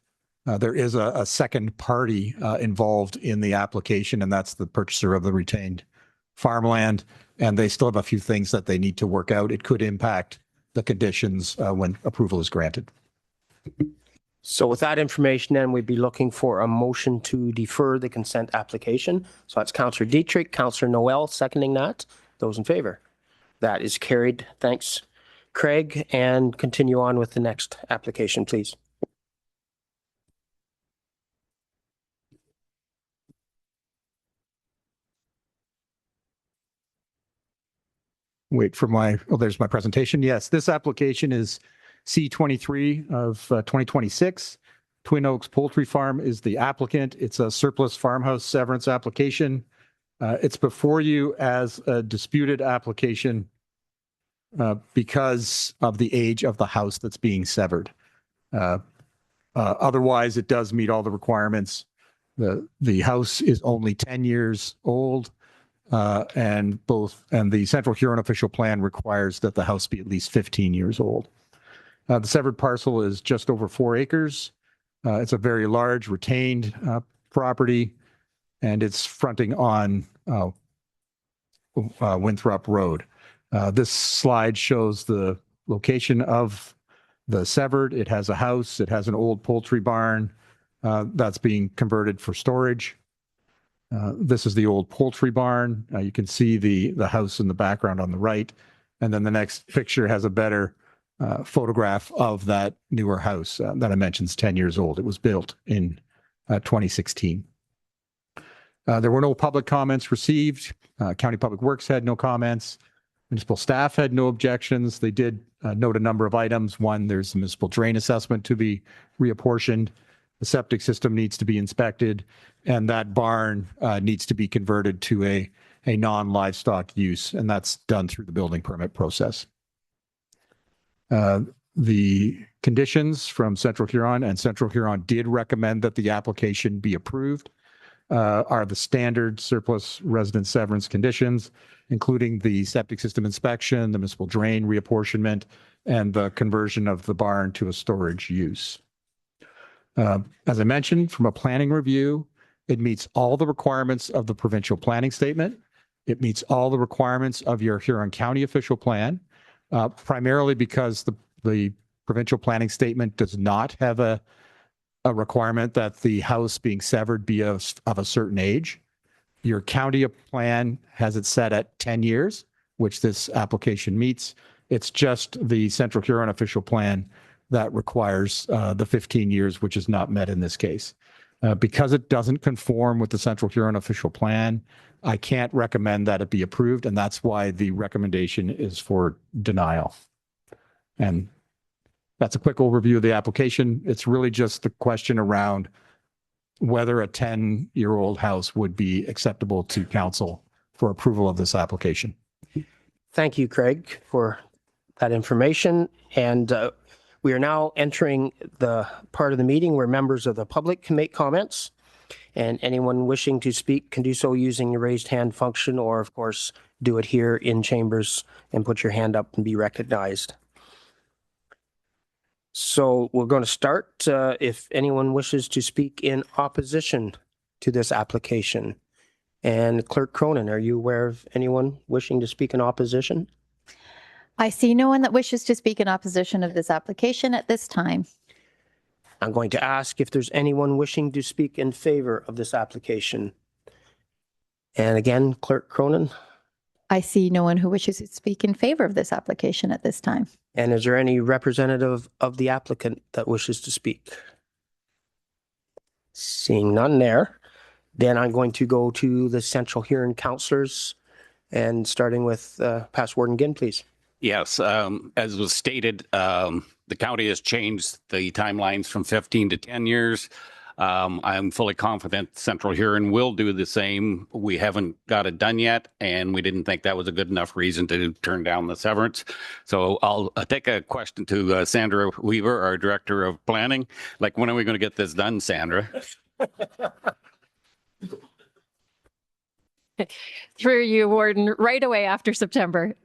there is a second party involved in the application, and that's the purchaser of the retained farmland. And they still have a few things that they need to work out. It could impact the conditions when approval is granted. So with that information, then we'd be looking for a motion to defer the consent application. So that's Councillor Dietrich, Councillor Noel seconding that. Those in favor? That is carried. Thanks, Craig. And continue on with the next application, please. Wait for there's my presentation. Yes, this application is C23 of 2026. Twin Oaks Poultry Farm is the applicant. It's a surplus farmhouse severance application. It's before you as a disputed application because of the age of the house that's being severed. Otherwise, it does meet all the requirements. The house is only 10 years old. And the Central Huron official plan requires that the house be at least 15 years old. The severed parcel is just over 4 acres. It's a very large retained property, and it's fronting on Winthrop Road. This slide shows the location of the severed. It has a house. It has an old poultry barn that's being converted for storage. This is the old poultry barn. You can see the house in the background on the right. And then the next picture has a better photograph of that newer house that I mentioned is 10 years old. It was built in 2016. There were no public comments received. County Public Works had no comments. Municipal staff had no objections. They did note a number of items. One, there's a municipal drain assessment to be reapportioned. The septic system needs to be inspected, and that barn needs to be converted to a non-livestock use, and that's done through the building permit process. The conditions from Central Huron, and Central Huron did recommend that the application be approved. are the standard surplus resident severance conditions, including the septic system inspection, the municipal drain reapportionment, and the conversion of the barn to a storage use. As I mentioned, from a planning review, it meets all the requirements of the provincial planning statement. It meets all the requirements of your Huron County official plan, primarily because the provincial planning statement does not have a requirement that the house being severed be of a certain age. Your county plan has it set at 10 years, which this application meets. It's just the Central Huron official plan that requires the 15 years, which is not met in this case. Because it doesn't conform with the Central Huron official plan, I can't recommend that it be approved, and that's why the recommendation is for denial. And that's a quick overview of the application. It's really just the question around whether a 10-year-old house would be acceptable to council for approval of this application. Thank you, Craig, for that information. And we are now entering the part of the meeting where members of the public can make comments. And anyone wishing to speak can do so using the raised hand function, or of course, do it here in chambers and put your hand up and be recognized. So we're going to start. If anyone wishes to speak in opposition to this application. And Clerk Cronin, are you aware of anyone wishing to speak in opposition? I see no one that wishes to speak in opposition of this application at this time. I'm going to ask if there's anyone wishing to speak in favor of this application. And again, Clerk Cronin. I see no one who wishes to speak in favor of this application at this time. And is there any representative of the applicant that wishes to speak? Seeing none there, then I'm going to go to the Central Huron councillors, and starting with past Warden Ginn, please. Yes, as was stated, the county has changed the timelines from 15 to 10 years. I'm fully confident Central Huron will do the same. We haven't got it done yet, and we didn't think that was a good enough reason to turn down the severance. So I'll take a question to Sandra Weaver, our Director of Planning. Like, when are we going to get this done, Sandra? Through you, Warden, right away after September.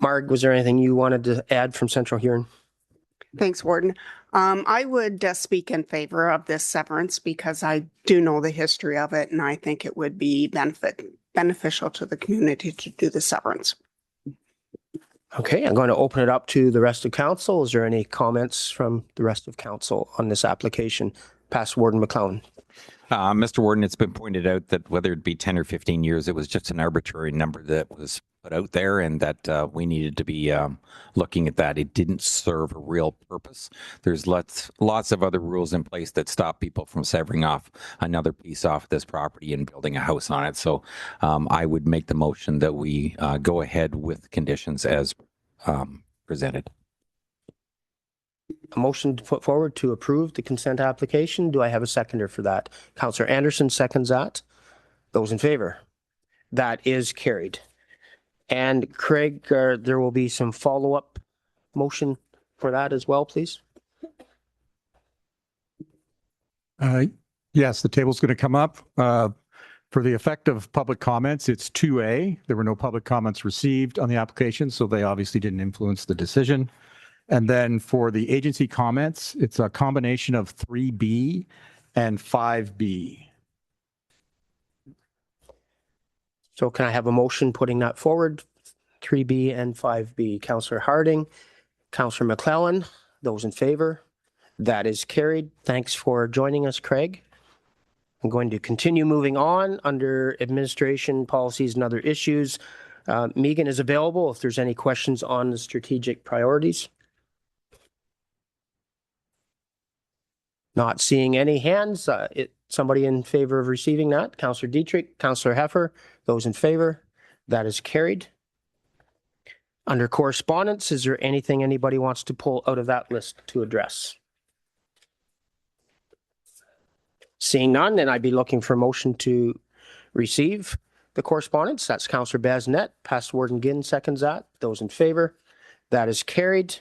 Marg, was there anything you wanted to add from Central Huron? Thanks, Warden. I would speak in favor of this severance because I do know the history of it, and I think it would be beneficial to the community to do the severance. Okay, I'm going to open it up to the rest of council. Is there any comments from the rest of council on this application? Past Warden McLeod. Mr. Warden, it's been pointed out that whether it be 10 or 15 years, it was just an arbitrary number that was put out there, and that we needed to be looking at that. It didn't serve a real purpose. There's lots of other rules in place that stop people from severing off another piece off this property and building a house on it. So I would make the motion that we go ahead with conditions as presented. A motion to put forward to approve the consent application. Do I have a seconder for that? Councillor Anderson seconds that. Those in favor? That is carried. And Craig, there will be some follow-up motion for that as well, please. Yes, the table's going to come up. For the effect of public comments, it's 2A. There were no public comments received on the application, so they obviously didn't influence the decision. And then for the agency comments, it's a combination of 3B and 5B. So can I have a motion putting that forward? 3B and 5B. Councillor Harding, Councillor McClellan, those in favor? That is carried. Thanks for joining us, Craig. I'm going to continue moving on under administration, policies, and other issues. Megan is available if there's any questions on the strategic priorities. Not seeing any hands. Somebody in favor of receiving that? Councillor Dietrich, Councillor Heffer, those in favor? That is carried. Under correspondence, is there anything anybody wants to pull out of that list to address? Seeing none, then I'd be looking for a motion to receive the correspondence. That's Councillor Basnet. Past Warden Ginn seconds that. Those in favor? That is carried.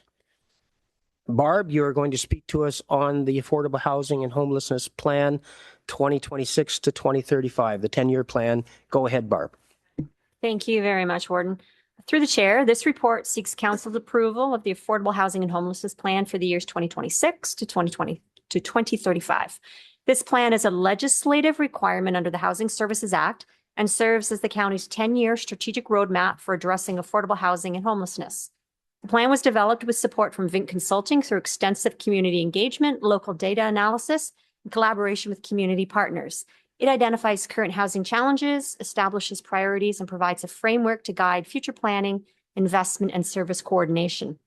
Barb, you are going to speak to us on the Affordable Housing and Homelessness Plan 2026 to 2035, the 10-year plan. Go ahead, Barb. Thank you very much, Warden. Through the chair, this report seeks council's approval of the Affordable Housing and Homelessness Plan for the years 2026 to 2035. This plan is a legislative requirement under the Housing Services Act and serves as the county's 10-year strategic roadmap for addressing affordable housing and homelessness. The plan was developed with support from Vint Consulting through extensive community engagement, local data analysis, and collaboration with community partners. It identifies current housing challenges, establishes priorities, and provides a framework to guide future planning, investment, and service coordination.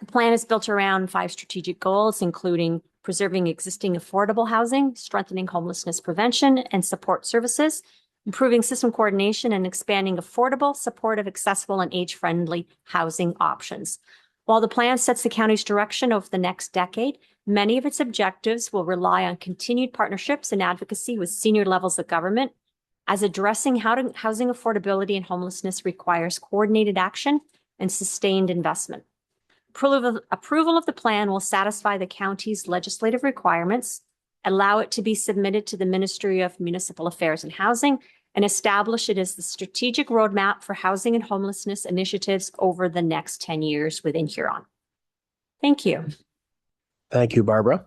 The plan is built around 5 strategic goals, including preserving existing affordable housing, strengthening homelessness prevention and support services, improving system coordination, and expanding affordable, supportive, accessible, and age-friendly housing options. While the plan sets the county's direction over the next decade, many of its objectives will rely on continued partnerships and advocacy with senior levels of government, as addressing housing affordability and homelessness requires coordinated action and sustained investment. Approval of the plan will satisfy the county's legislative requirements, allow it to be submitted to the Ministry of Municipal Affairs and Housing, and establish it as the strategic roadmap for housing and homelessness initiatives over the next 10 years within Huron. Thank you. Thank you, Barbara.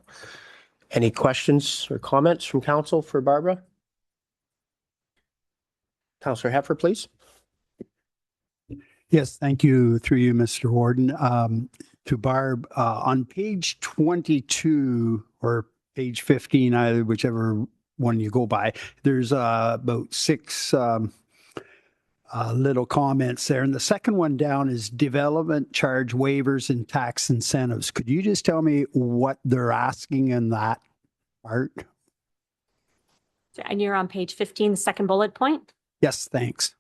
Any questions or comments from council for Barbara? Councillor Heffer, please. Yes, thank you. Through you, Mr. Warden. To Barb, on page 22 or page 15, either whichever one you go by, there's about 6 little comments there. And the second one down is development charge waivers and tax incentives. Could you just tell me what they're asking in that part? And you're on page 15, the second bullet point? Yes, thanks.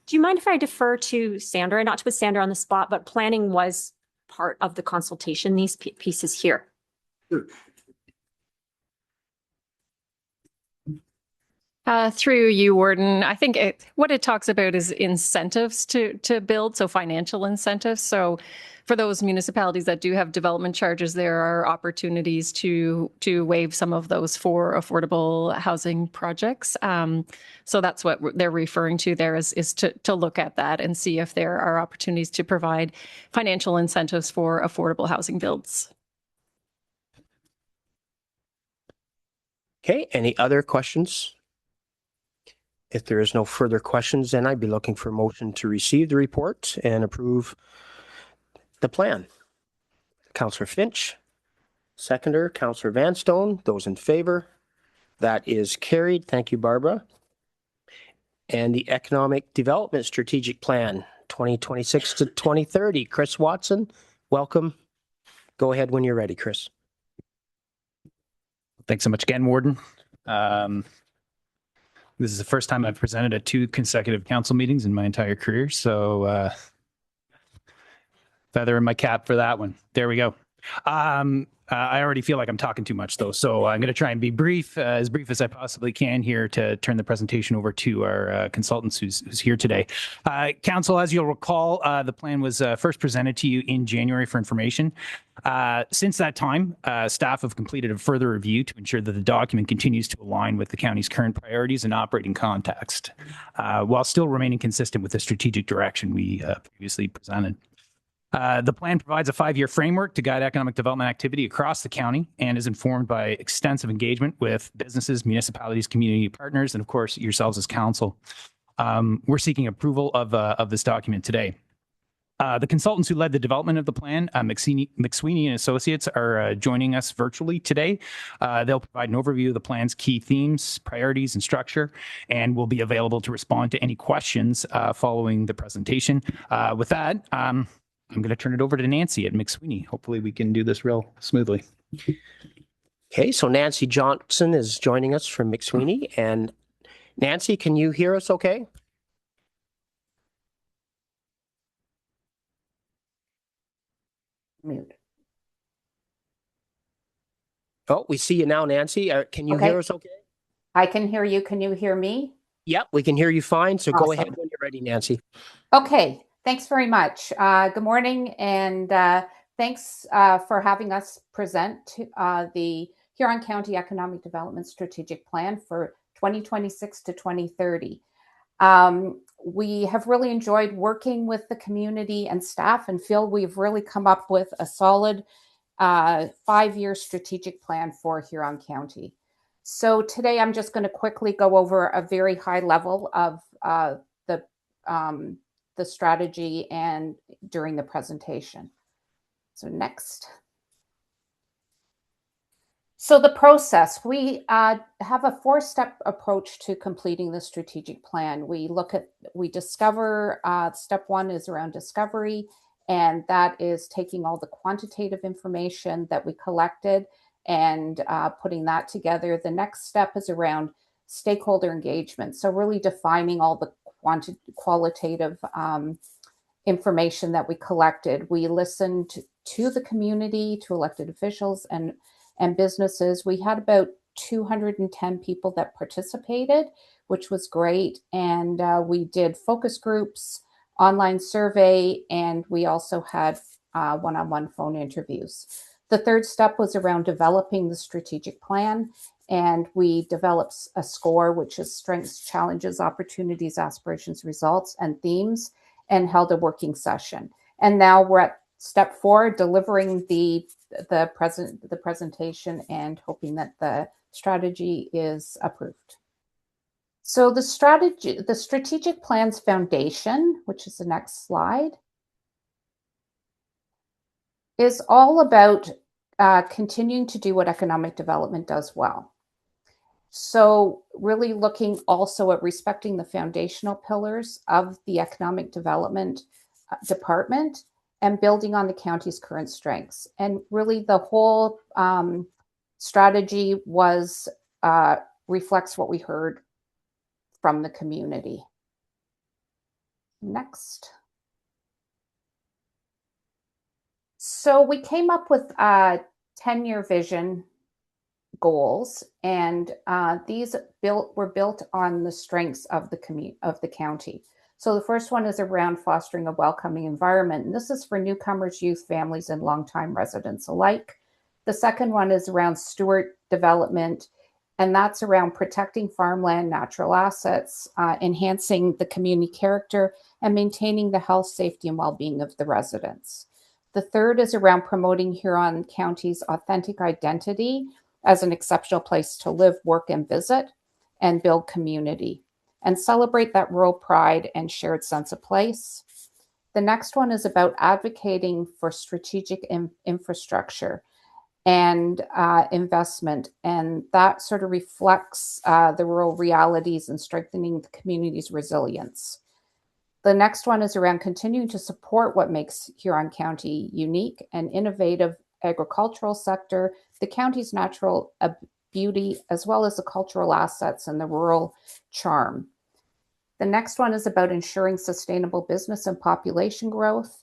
Do you mind if I defer to Sandra? Not to put Sandra on the spot, but planning was part of the consultation, these pieces here. Sure. Through you, Warden, I think what it talks about is incentives to build, so financial incentives. So for those municipalities that do have development charges, there are opportunities to waive some of those for affordable housing projects. So that's what they're referring to there is to look at that and see if there are opportunities to provide financial incentives for affordable housing builds. Okay, any other questions? If there is no further questions, then I'd be looking for a motion to receive the report and approve the plan. Councillor Finch, seconder, Councillor Vanstone, those in favor. That is carried. Thank you, Barbara. And the Economic Development Strategic Plan 2026 to 2030. Chris Watson, welcome. Go ahead when you're ready, Chris. Thanks so much again, Warden. This is the first time I've presented at 2 consecutive council meetings in my entire career. So feather in my cap for that one. There we go. I already feel like I'm talking too much, though. So I'm going to try and be brief as I possibly can here to turn the presentation over to our consultants who's here today. Council, as you'll recall, the plan was first presented to you in January for information. Since that time, staff have completed a further review to ensure that the document continues to align with the county's current priorities and operating context, while still remaining consistent with the strategic direction we previously presented. The plan provides a 5-year framework to guide economic development activity across the county and is informed by extensive engagement with businesses, municipalities, community partners, and of course, yourselves as council. We're seeking approval of this document today. The consultants who led the development of the plan, McSweeney and Associates, are joining us virtually today. They'll provide an overview of the plan's key themes, priorities, and structure, and will be available to respond to any questions following the presentation. With that, I'm going to turn it over to Nancy at McSweeney. Hopefully we can do this real smoothly. Okay, so Nancy Johnson is joining us from McSweeney. And Nancy, can you hear us okay? Mute. Oh, we see you now, Nancy. Can you hear us okay? I can hear you. Can you hear me? Yep, we can hear you fine. So Awesome. Go ahead when you're ready, Nancy. Okay. Thanks very much. Good morning and Thanks for having us present the Huron County Economic Development Strategic Plan for 2026 to 2030. We have really enjoyed working with the community and staff and feel we've really come up with a solid 5-year strategic plan for Huron County. So today I'm just going to quickly go over a very high level of the strategy and during the presentation. So next. So the process, we have a 4-step approach to completing the strategic plan. We discover, step 1 is around discovery, and that is taking all the quantitative information that we collected and putting that together. The next step is around stakeholder engagement. So really defining all the qualitative information that we collected. We listened to the community, to elected officials and businesses. We had about 210 people that participated, which was great. And we did focus groups, online survey, and we also had one-on-one phone interviews. The third step was around developing the strategic plan. And we developed a score, which is strengths, challenges, opportunities, aspirations, results, and themes, and held a working session. And now we're at step 4, delivering the presentation and hoping that the strategy is approved. So the strategic plan's foundation, which is the next slide, is all about continuing to do what economic development does well. So really looking also at respecting the foundational pillars of the economic development department and building on the county's current strengths. And really the whole strategy reflects what we heard from the community. Next. So we came up with a 10-year vision goals, and these were built on the strengths of the county. So the first one is around fostering a welcoming environment, and this is for newcomers, youth, families, and longtime residents alike. The second one is around steward development, and that's around protecting farmland, natural assets, enhancing the community character, and maintaining the health, safety, and well-being of the residents. The third is around promoting Huron County's authentic identity as an exceptional place to live, work, and visit, and build community, and celebrate that rural pride and shared sense of place. The next one is about advocating for strategic infrastructure and investment, and that sort of reflects the rural realities and strengthening the community's resilience. The next one is around continuing to support what makes Huron County unique and innovative agricultural sector, the county's natural beauty, as well as the cultural assets and the rural charm. The next one is about ensuring sustainable business and population growth,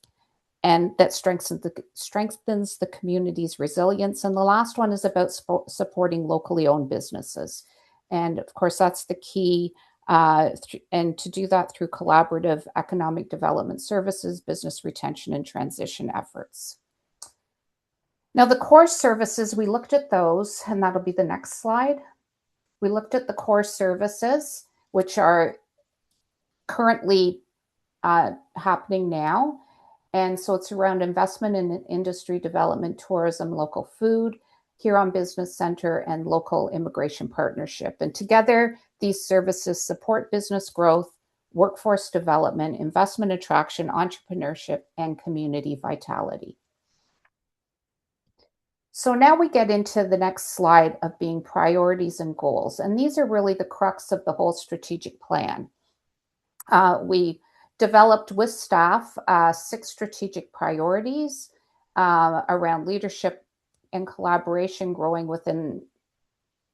and that strengthens the community's resilience. And the last one is about supporting locally owned businesses. And of course, that's the key, and to do that through collaborative economic development services, business retention, and transition efforts. Now, the core services, we looked at those, and that'll be the next slide. We looked at the core services, which are currently happening now. And so it's around investment in industry development, tourism, local food, Huron Business Center, and local immigration partnership. And together, these services support business growth, workforce development, investment attraction, entrepreneurship, and community vitality. So now we get into the next slide of being priorities and goals. And these are really the crux of the whole strategic plan. We developed with staff 6 strategic priorities around leadership and collaboration, growing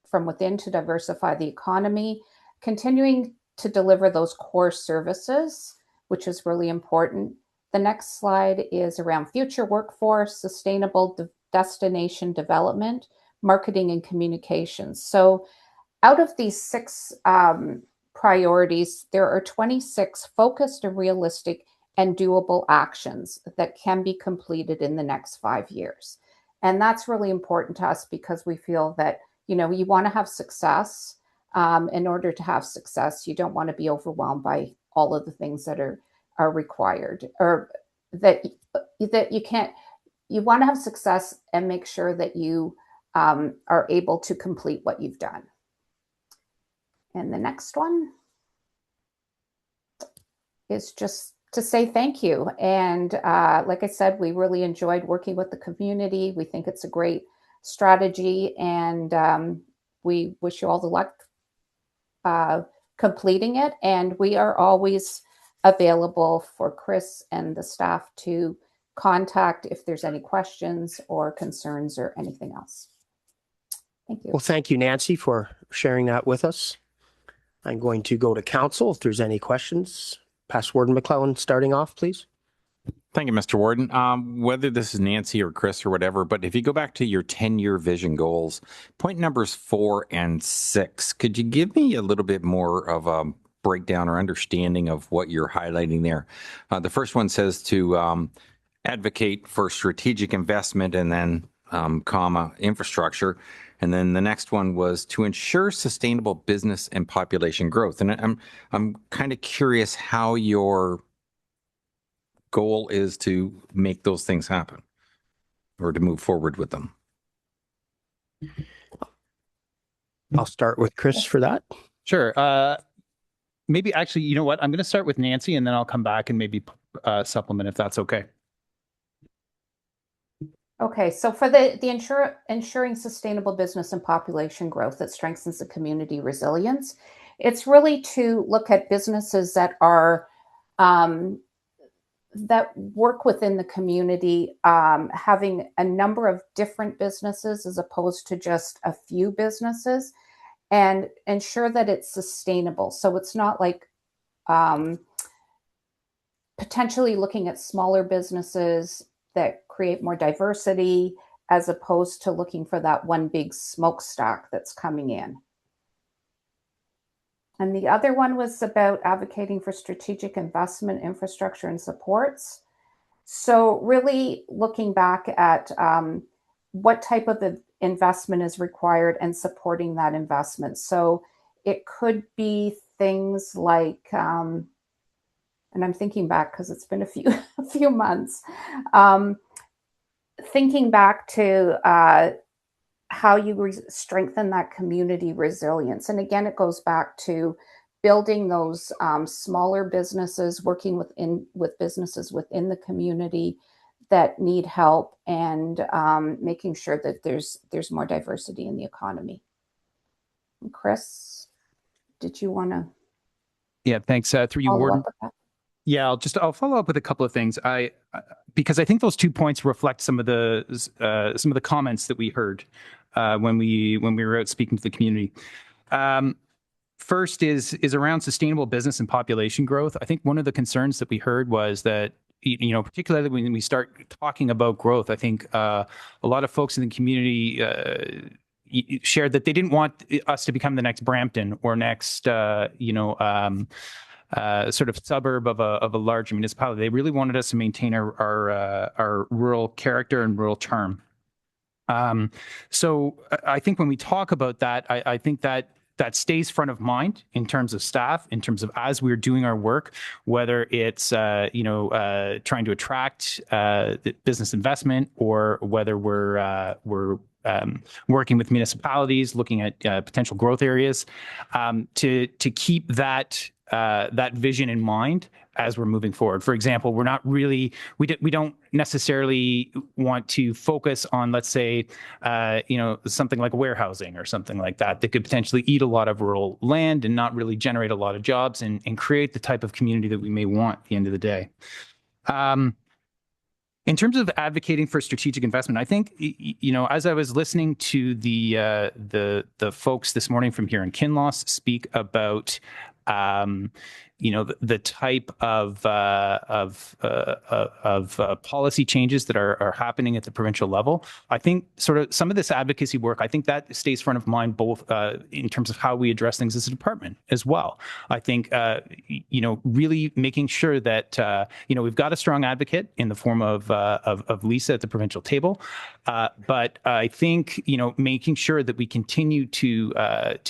from within to diversify the economy, continuing to deliver those core services, which is really important. The next slide is around future workforce, sustainable destination development, marketing, and communications. So out of these 6 priorities, there are 26 focused and realistic and doable actions that can be completed in the next 5 years. And that's really important to us because we feel that, you know, you want to have success. In order to have success, you don't want to be overwhelmed by all of the things that are required, or that you can't. You want to have success and make sure that you are able to complete what you've done. And the next one is just to say thank you. And like I said, we really enjoyed working with the community. We think it's a great strategy, and we wish you all the luck completing it. And we are always available for Chris and the staff to contact if there's any questions or concerns or anything else. Thank you. Well, thank you, Nancy, for sharing that with us. I'm going to go to council if there's any questions. Past Warden McClellan starting off, please. Thank you, Mr. Warden. Whether this is Nancy or Chris or whatever, but if you go back to your 10-year vision goals, point numbers 4 and 6, could you give me a little bit more of a breakdown or understanding of what you're highlighting there? The first one says to advocate for strategic investment and then comma infrastructure. And then the next one was to ensure sustainable business and population growth. And I'm kind of curious how your goal is to make those things happen or to move forward with them. I'll start with Chris for that. Sure. Maybe actually, you know what? I'm going to start with Nancy and then I'll come back and maybe supplement if that's okay. Okay, so for the ensuring sustainable business and population growth that strengthens the community resilience, it's really to look at businesses that are that work within the community, having a number of different businesses as opposed to just a few businesses, and ensure that it's sustainable. So it's not like potentially looking at smaller businesses that create more diversity as opposed to looking for that one big smokestack that's coming in. And the other one was about advocating for strategic investment, infrastructure, and supports. So really looking back at what type of investment is required and supporting that investment. So it could be things like, and I'm thinking back because it's been a few months, thinking back to how you strengthen that community resilience. And again, it goes back to building those smaller businesses, working with businesses within the community that need help, and making sure that there's more diversity in the economy. And Chris, did you want to? Yeah, thanks. Through you, Warden. Yeah, I'll follow up with a couple of things. Because I think those 2 points reflect some of the comments that we heard when we were out speaking to the community. First is around sustainable business and population growth. I think one of the concerns that we heard was that, you know, particularly when we start talking about growth, I think a lot of folks in the community shared that they didn't want us to become the next Brampton or next, sort of suburb of a large municipality. They really wanted us to maintain our rural character and rural charm. So I think when we talk about that, I think that stays front of mind in terms of staff, in terms of as we're doing our work, whether it's trying to attract business investment, or whether we're working with municipalities, looking at potential growth areas, to keep that vision in mind as we're moving forward. For example, we're not really, we don't necessarily want to focus on, let's say, something like warehousing or something like that could potentially eat a lot of rural land and not really generate a lot of jobs and create the type of community that we may want at the end of the day. In terms of advocating for strategic investment, I think, as I was listening to the folks this morning from here in Kinloss speak about the type of policy changes that are happening at the provincial level. I think sort of some of this advocacy work, I think that stays front of mind both in terms of how we address things as a department as well. I think, really making sure that, we've got a strong advocate in the form of Lisa at the provincial table. But I think, making sure that we continue to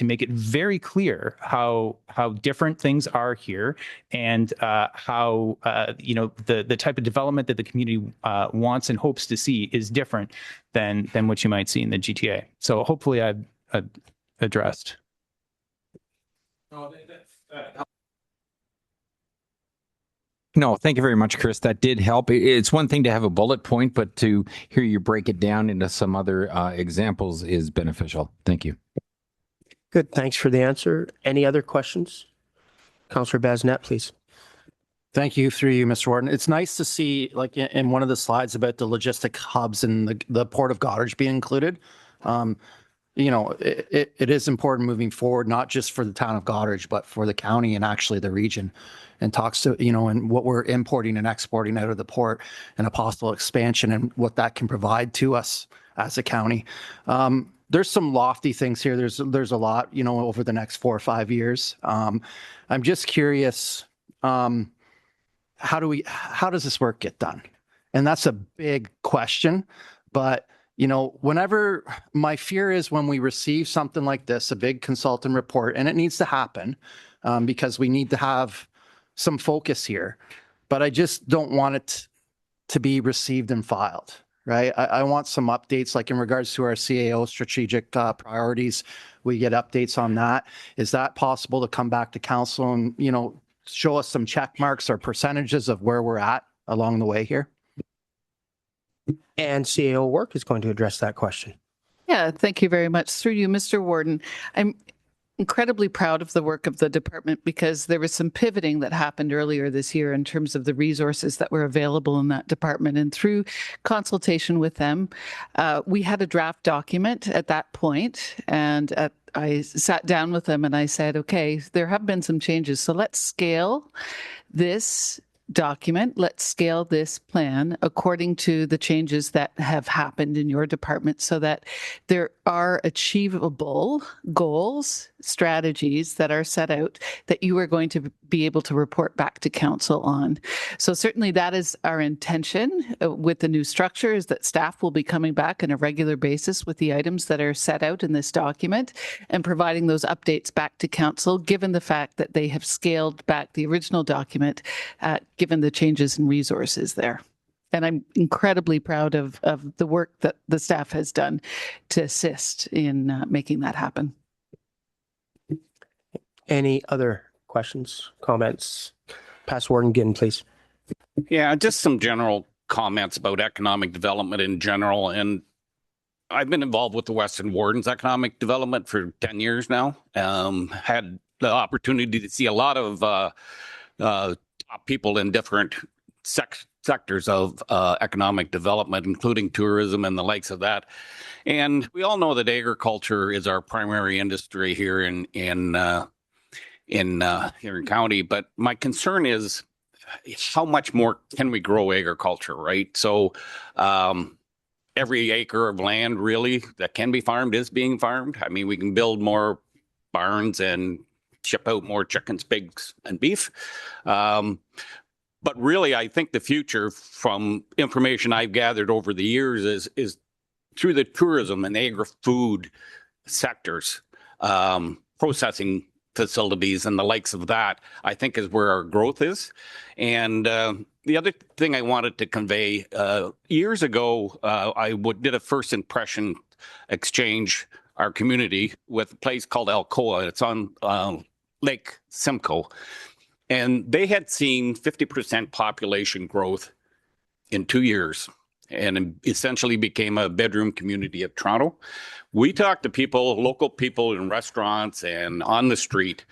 make it very clear how different things are here and how, the type of development that the community wants and hopes to see is different than what you might see in the GTA. So hopefully I've addressed. No, thank you very much, Chris. That did help. It's one thing to have a bullet point, but to hear you break it down into some other examples is beneficial. Thank you. Good. Thanks for the answer. Any other questions? Councillor Basnet, please. Thank you, through you, Mr. Warden. It's nice to see, like in one of the slides about the logistic hubs and the Port of Goderich being included. It is important moving forward, not just for the town of Goderich, but for the county and actually the region, and talks to, and what we're importing and exporting out of the port and a possible expansion and what that can provide to us as a county. There's some lofty things here. There's a lot, over the next 4 or 5 years. I'm just curious, how does this work get done? And that's a big question, but whenever my fear is when we receive something like this, a big consultant report, and it needs to happen because we need to have some focus here, but I just don't want it to be received and filed, right? I want some updates, like in regards to our CAO strategic priorities, we get updates on that. Is that possible to come back to council and, show us some check marks or percentages of where we're at along the way here? And CAO work is going to address that question. Yeah, thank you very much. Through you, Mr. Warden. I'm incredibly proud of the work of the department because there was some pivoting that happened earlier this year in terms of the resources that were available in that department. And through consultation with them, we had a draft document at that point, and I sat down with them and I said, okay, there have been some changes. So let's scale this document. Let's scale this plan according to the changes that have happened in your department so that there are achievable goals, strategies that are set out that you are going to be able to report back to council on. So certainly that is our intention with the new structure, is that staff will be coming back on a regular basis with the items that are set out in this document and providing those updates back to council, given the fact that they have scaled back the original document, given the changes in resources there. And I'm incredibly proud of the work that the staff has done to assist in making that happen. Any other questions, comments? Past Warden Ginn, please. Yeah, just some general comments about economic development in general. And I've been involved with the Western Warden's economic development for 10 years now. Had the opportunity to see a lot of top people in different sectors of economic development, including tourism and the likes of that. And we all know that agriculture is our primary industry here in Huron County. But my concern is how much more can we grow agriculture, right? So every acre of land really that can be farmed is being farmed. I mean, we can build more barns and ship out more chickens, pigs, and beef. But really, I think the future, from information I've gathered over the years, is through the tourism and agri-food sectors, processing facilities and the likes of that, I think is where our growth is. And the other thing I wanted to convey, years ago, I did a first impression exchange, our community, with a place called Alcoa. It's on Lake Simcoe. And they had seen 50% population growth in 2 years and essentially became a bedroom community of Toronto. We talked to people, local people in restaurants and on the street,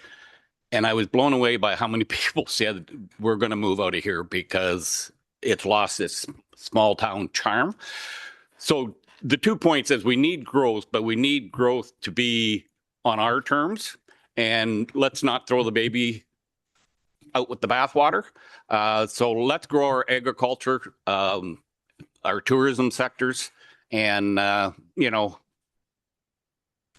and I was blown away by how many people said we're going to move out of here because it's lost its small town charm. So the 2 points is we need growth, but we need growth to be on our terms, and let's not throw the baby out with the bathwater. So let's grow our agriculture, our tourism sectors, and,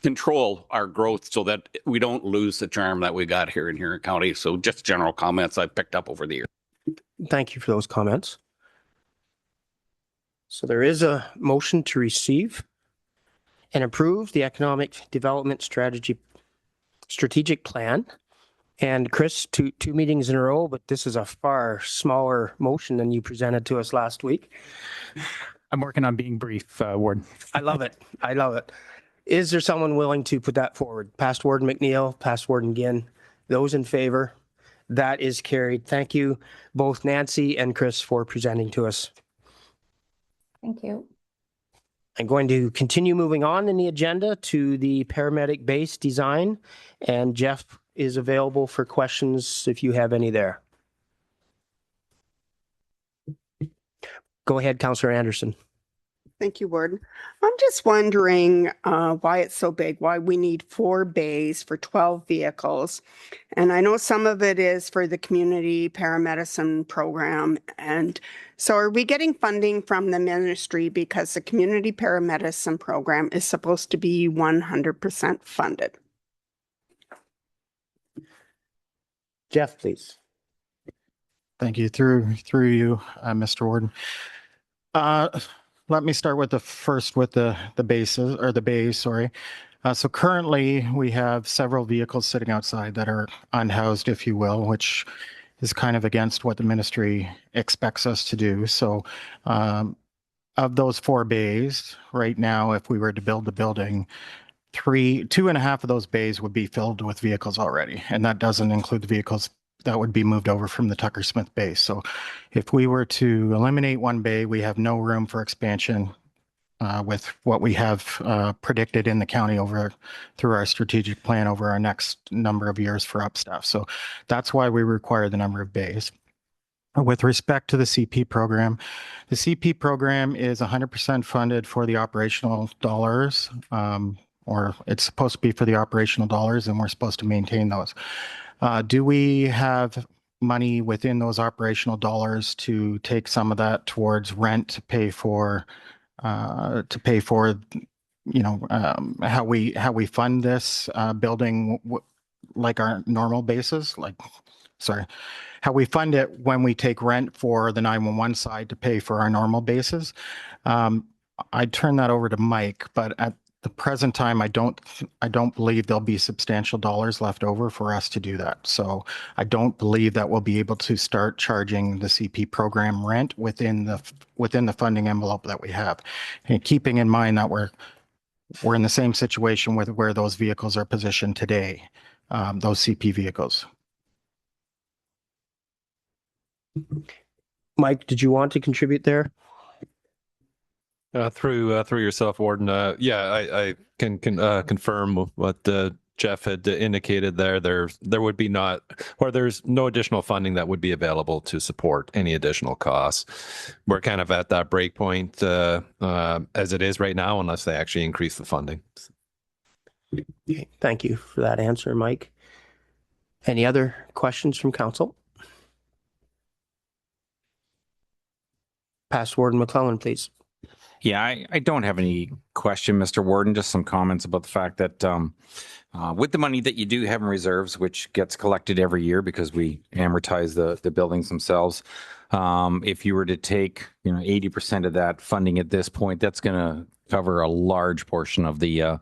control our growth so that we don't lose the charm that we got here in Huron County. So just general comments I've picked up over the years. Thank you for those comments. So there is a motion to receive and approve the Economic Development Strategic Plan. And Chris, two meetings in a row, but this is a far smaller motion than you presented to us last week. I'm working on being brief, Warden. I love it. I love it. Is there someone willing to put that forward? Past Warden McNeil, Past Warden Ginn, those in favor? That is carried. Thank you, both Nancy and Chris, for presenting to us. Thank you. I'm going to continue moving on in the agenda to the paramedic base design, and Jeff is available for questions if you have any there. Go ahead, Councillor Anderson. Thank you, Warden. I'm just wondering why it's so big, why we need 4 bays for 12 vehicles. And I know some of it is for the community paramedicine program. And so are we getting funding from the ministry because the community paramedicine program is supposed to be 100% funded? Jeff, please. Thank you. Through you, Mr. Warden. Let me start with the bases or the bays, sorry. So currently we have several vehicles sitting outside that are unhoused, if you will, which is kind of against what the ministry expects us to do. So of those 4 bays right now, if we were to build the building, 2.5 of those bays would be filled with vehicles already. And that doesn't include the vehicles that would be moved over from the Tucker Smith base. So if we were to eliminate 1 bay, we have no room for expansion with what we have predicted in the county through our strategic plan over our next number of years for upstaff. So that's why we require the number of bays. With respect to the CP program, the CP program is 100% funded for the operational dollars, or it's supposed to be for the operational dollars, and we're supposed to maintain those. Do we have money within those operational dollars to take some of that towards rent to pay for how we fund this building like our normal basis? How we fund it when we take rent for the 911 side to pay for our normal bases? I'd turn that over to Mike, but at the present time, I don't believe there'll be substantial dollars left over for us to do that. So I don't believe that we'll be able to start charging the CP program rent within the funding envelope that we have. And keeping in mind that we're in the same situation with where those vehicles are positioned today, those CP vehicles. Mike, did you want to contribute there? Through yourself, Warden. I can confirm what Jeff had indicated there. There would be there's no additional funding that would be available to support any additional costs. We're kind of at that break point as it is right now, unless they actually increase the funding. Okay, thank you for that answer, Mike. Any other questions from council? Past Warden McClellan, please. Yeah, I don't have any question, Mr. Warden, just some comments about the fact that with the money that you do have in reserves, which gets collected every year because we amortize the buildings themselves, if you were to take 80% of that funding at this point, that's going to cover a large portion of the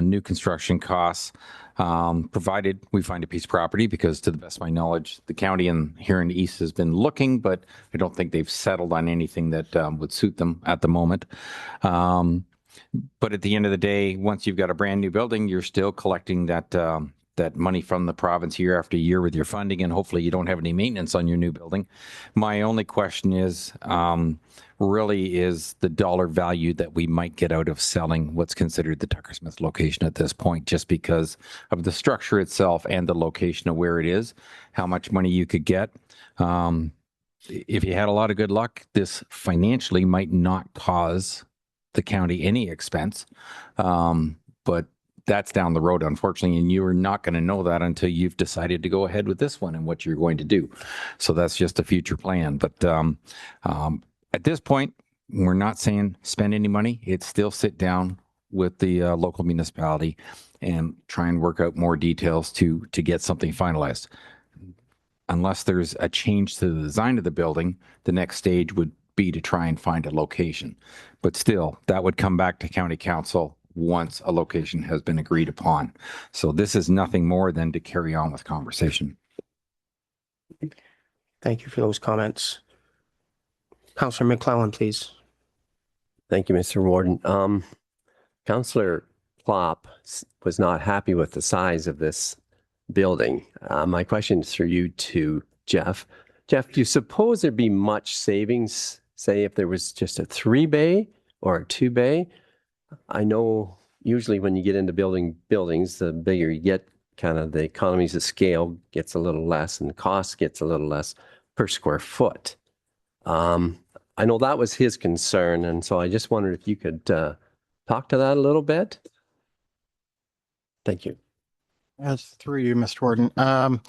new construction costs, provided we find a piece of property, because to the best of my knowledge, the county and Huron East has been looking, but I don't think they've settled on anything that would suit them at the moment. But at the end of the day, once you've got a brand new building, you're still collecting that money from the province year after year with your funding, and hopefully you don't have any maintenance on your new building. My only question is, really is the dollar value that we might get out of selling what's considered the Tucker Smith location at this point, just because of the structure itself and the location of where it is, how much money you could get. If you had a lot of good luck, this financially might not cause the county any expense, but that's down the road, unfortunately, and you're not going to know that until you've decided to go ahead with this one and what you're going to do. So that's just a future plan. But at this point, we're not saying spend any money. It's still sit down with the local municipality and try and work out more details to get something finalized. Unless there's a change to the design of the building, the next stage would be to try and find a location. But still, that would come back to County Council once a location has been agreed upon. So this is nothing more than to carry on with conversation. Thank you for those comments. Councillor McClellan, please. Thank you, Mr. Warden. Councillor Klopp was not happy with the size of this building. My question is for you to Jeff. Jeff, do you suppose there'd be much savings, say, if there was just a 3-bay or a 2-bay? I know usually when you get into building buildings, the bigger you get, kind of the economies of scale gets a little less and the cost gets a little less per square foot. I know that was his concern, and so I just wondered if you could talk to that a little bit. Thank you. As through you, Mr. Warden.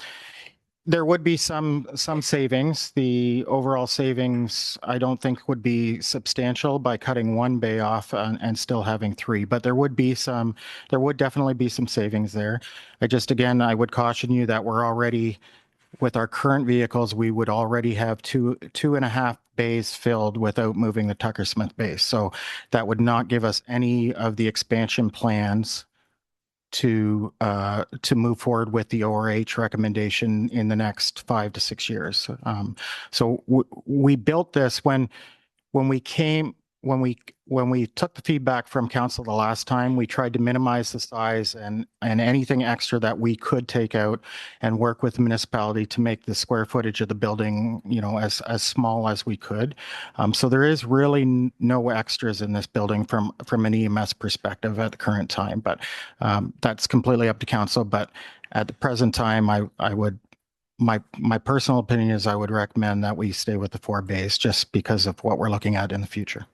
There would be some savings. The overall savings, I don't think would be substantial by cutting 1 bay off and still having 3, but there would definitely be some savings there. Again, I would caution you that we're already, with our current vehicles, we would already have 2.5 bays filled without moving the Tucker Smith base. So that would not give us any of the expansion plans to move forward with the ORH recommendation in the next 5 to 6 years. So we built this when we took the feedback from council the last time. We tried to minimize the size and anything extra that we could take out and work with the municipality to make the square footage of the building, as small as we could. So there is really no extras in this building from an EMS perspective at the current time, but that's completely up to council. But at the present time, my personal opinion is I would recommend that we stay with the 4 bays just because of what we're looking at in the future.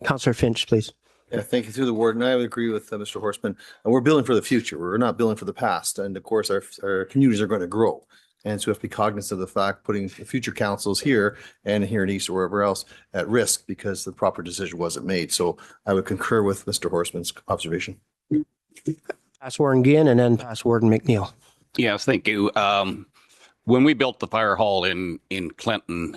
Councillor Finch, please. Yeah, thank you through the warden. I would agree with Mr. Horstman. And we're building for the future. We're not building for the past. And of course, our communities are going to grow. And so we have to be cognizant of the fact putting the future councils here and here in East or wherever else at risk because the proper decision wasn't made. So I would concur with Mr. Horstman's observation. Pass Warden Ginn and then pass Warden McNeil. Yes, thank you. When we built the fire hall in Clinton,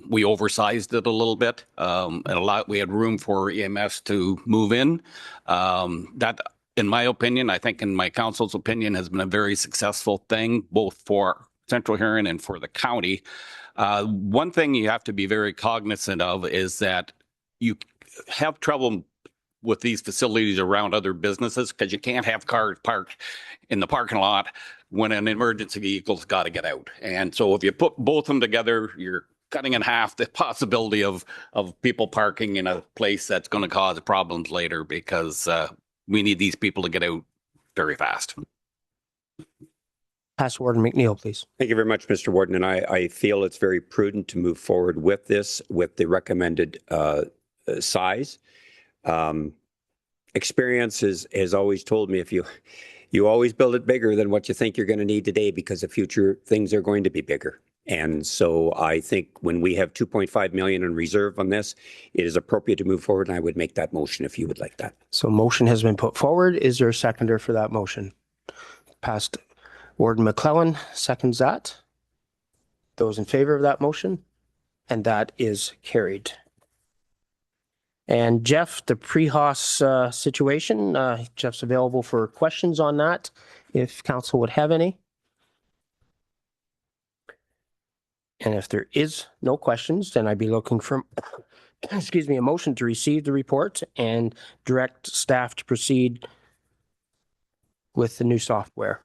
we oversized it a little bit. We had room for EMS to move in. That, in my opinion, I think in my council's opinion, has been a very successful thing, both for Central Huron and for the county. One thing you have to be very cognizant of is that you have trouble with these facilities around other businesses because you can't have cars parked in the parking lot when an emergency vehicle's got to get out. And so if you put both of them together, you're cutting in half the possibility of people parking in a place that's going to cause problems later because we need these people to get out very fast. Pass Warden McNeil, please. Thank you very much, Mr. Warden. And I feel it's very prudent to move forward with this, with the recommended size. Experience has always told me if you always build it bigger than what you think you're going to need today because the future things are going to be bigger. And so I think when we have 2.5 million in reserve on this, it is appropriate to move forward. And I would make that motion if you would like that. So motion has been put forward. Is there a seconder for that motion? Passed. Warden McClellan seconds that. Those in favor of that motion? And that is carried. And Jeff, the pre-house situation, Jeff's available for questions on that, if council would have any. And if there is no questions, then I'd be looking for, excuse me, a motion to receive the report and direct staff to proceed with the new software.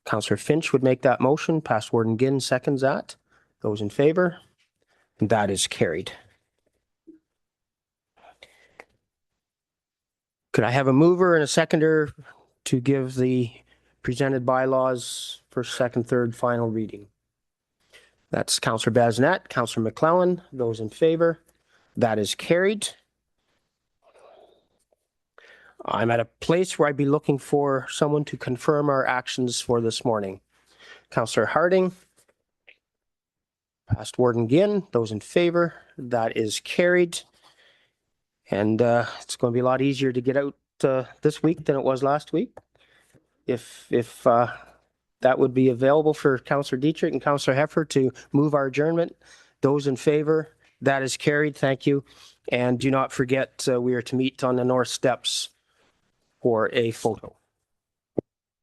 Councillor Finch would make that motion. Pass Warden Ginn seconds that. Those in favor? And that is carried. Could I have a mover and a seconder to give the presented bylaws for second, third, final reading? That's Councillor Basnet, Councillor McClellan. Those in favor? That is carried. I'm at a place where I'd be looking for someone to confirm our actions for this morning. Councillor Harding. Past Warden Ginn. Those in favor. That is carried. And it's going to be a lot easier to get out this week than it was last week. If that would be available for Councillor Dietrich and Councillor Heffer to move our adjournment. Those in favor. That is carried. Thank you. And do not forget, we are to meet on the north steps for a photo.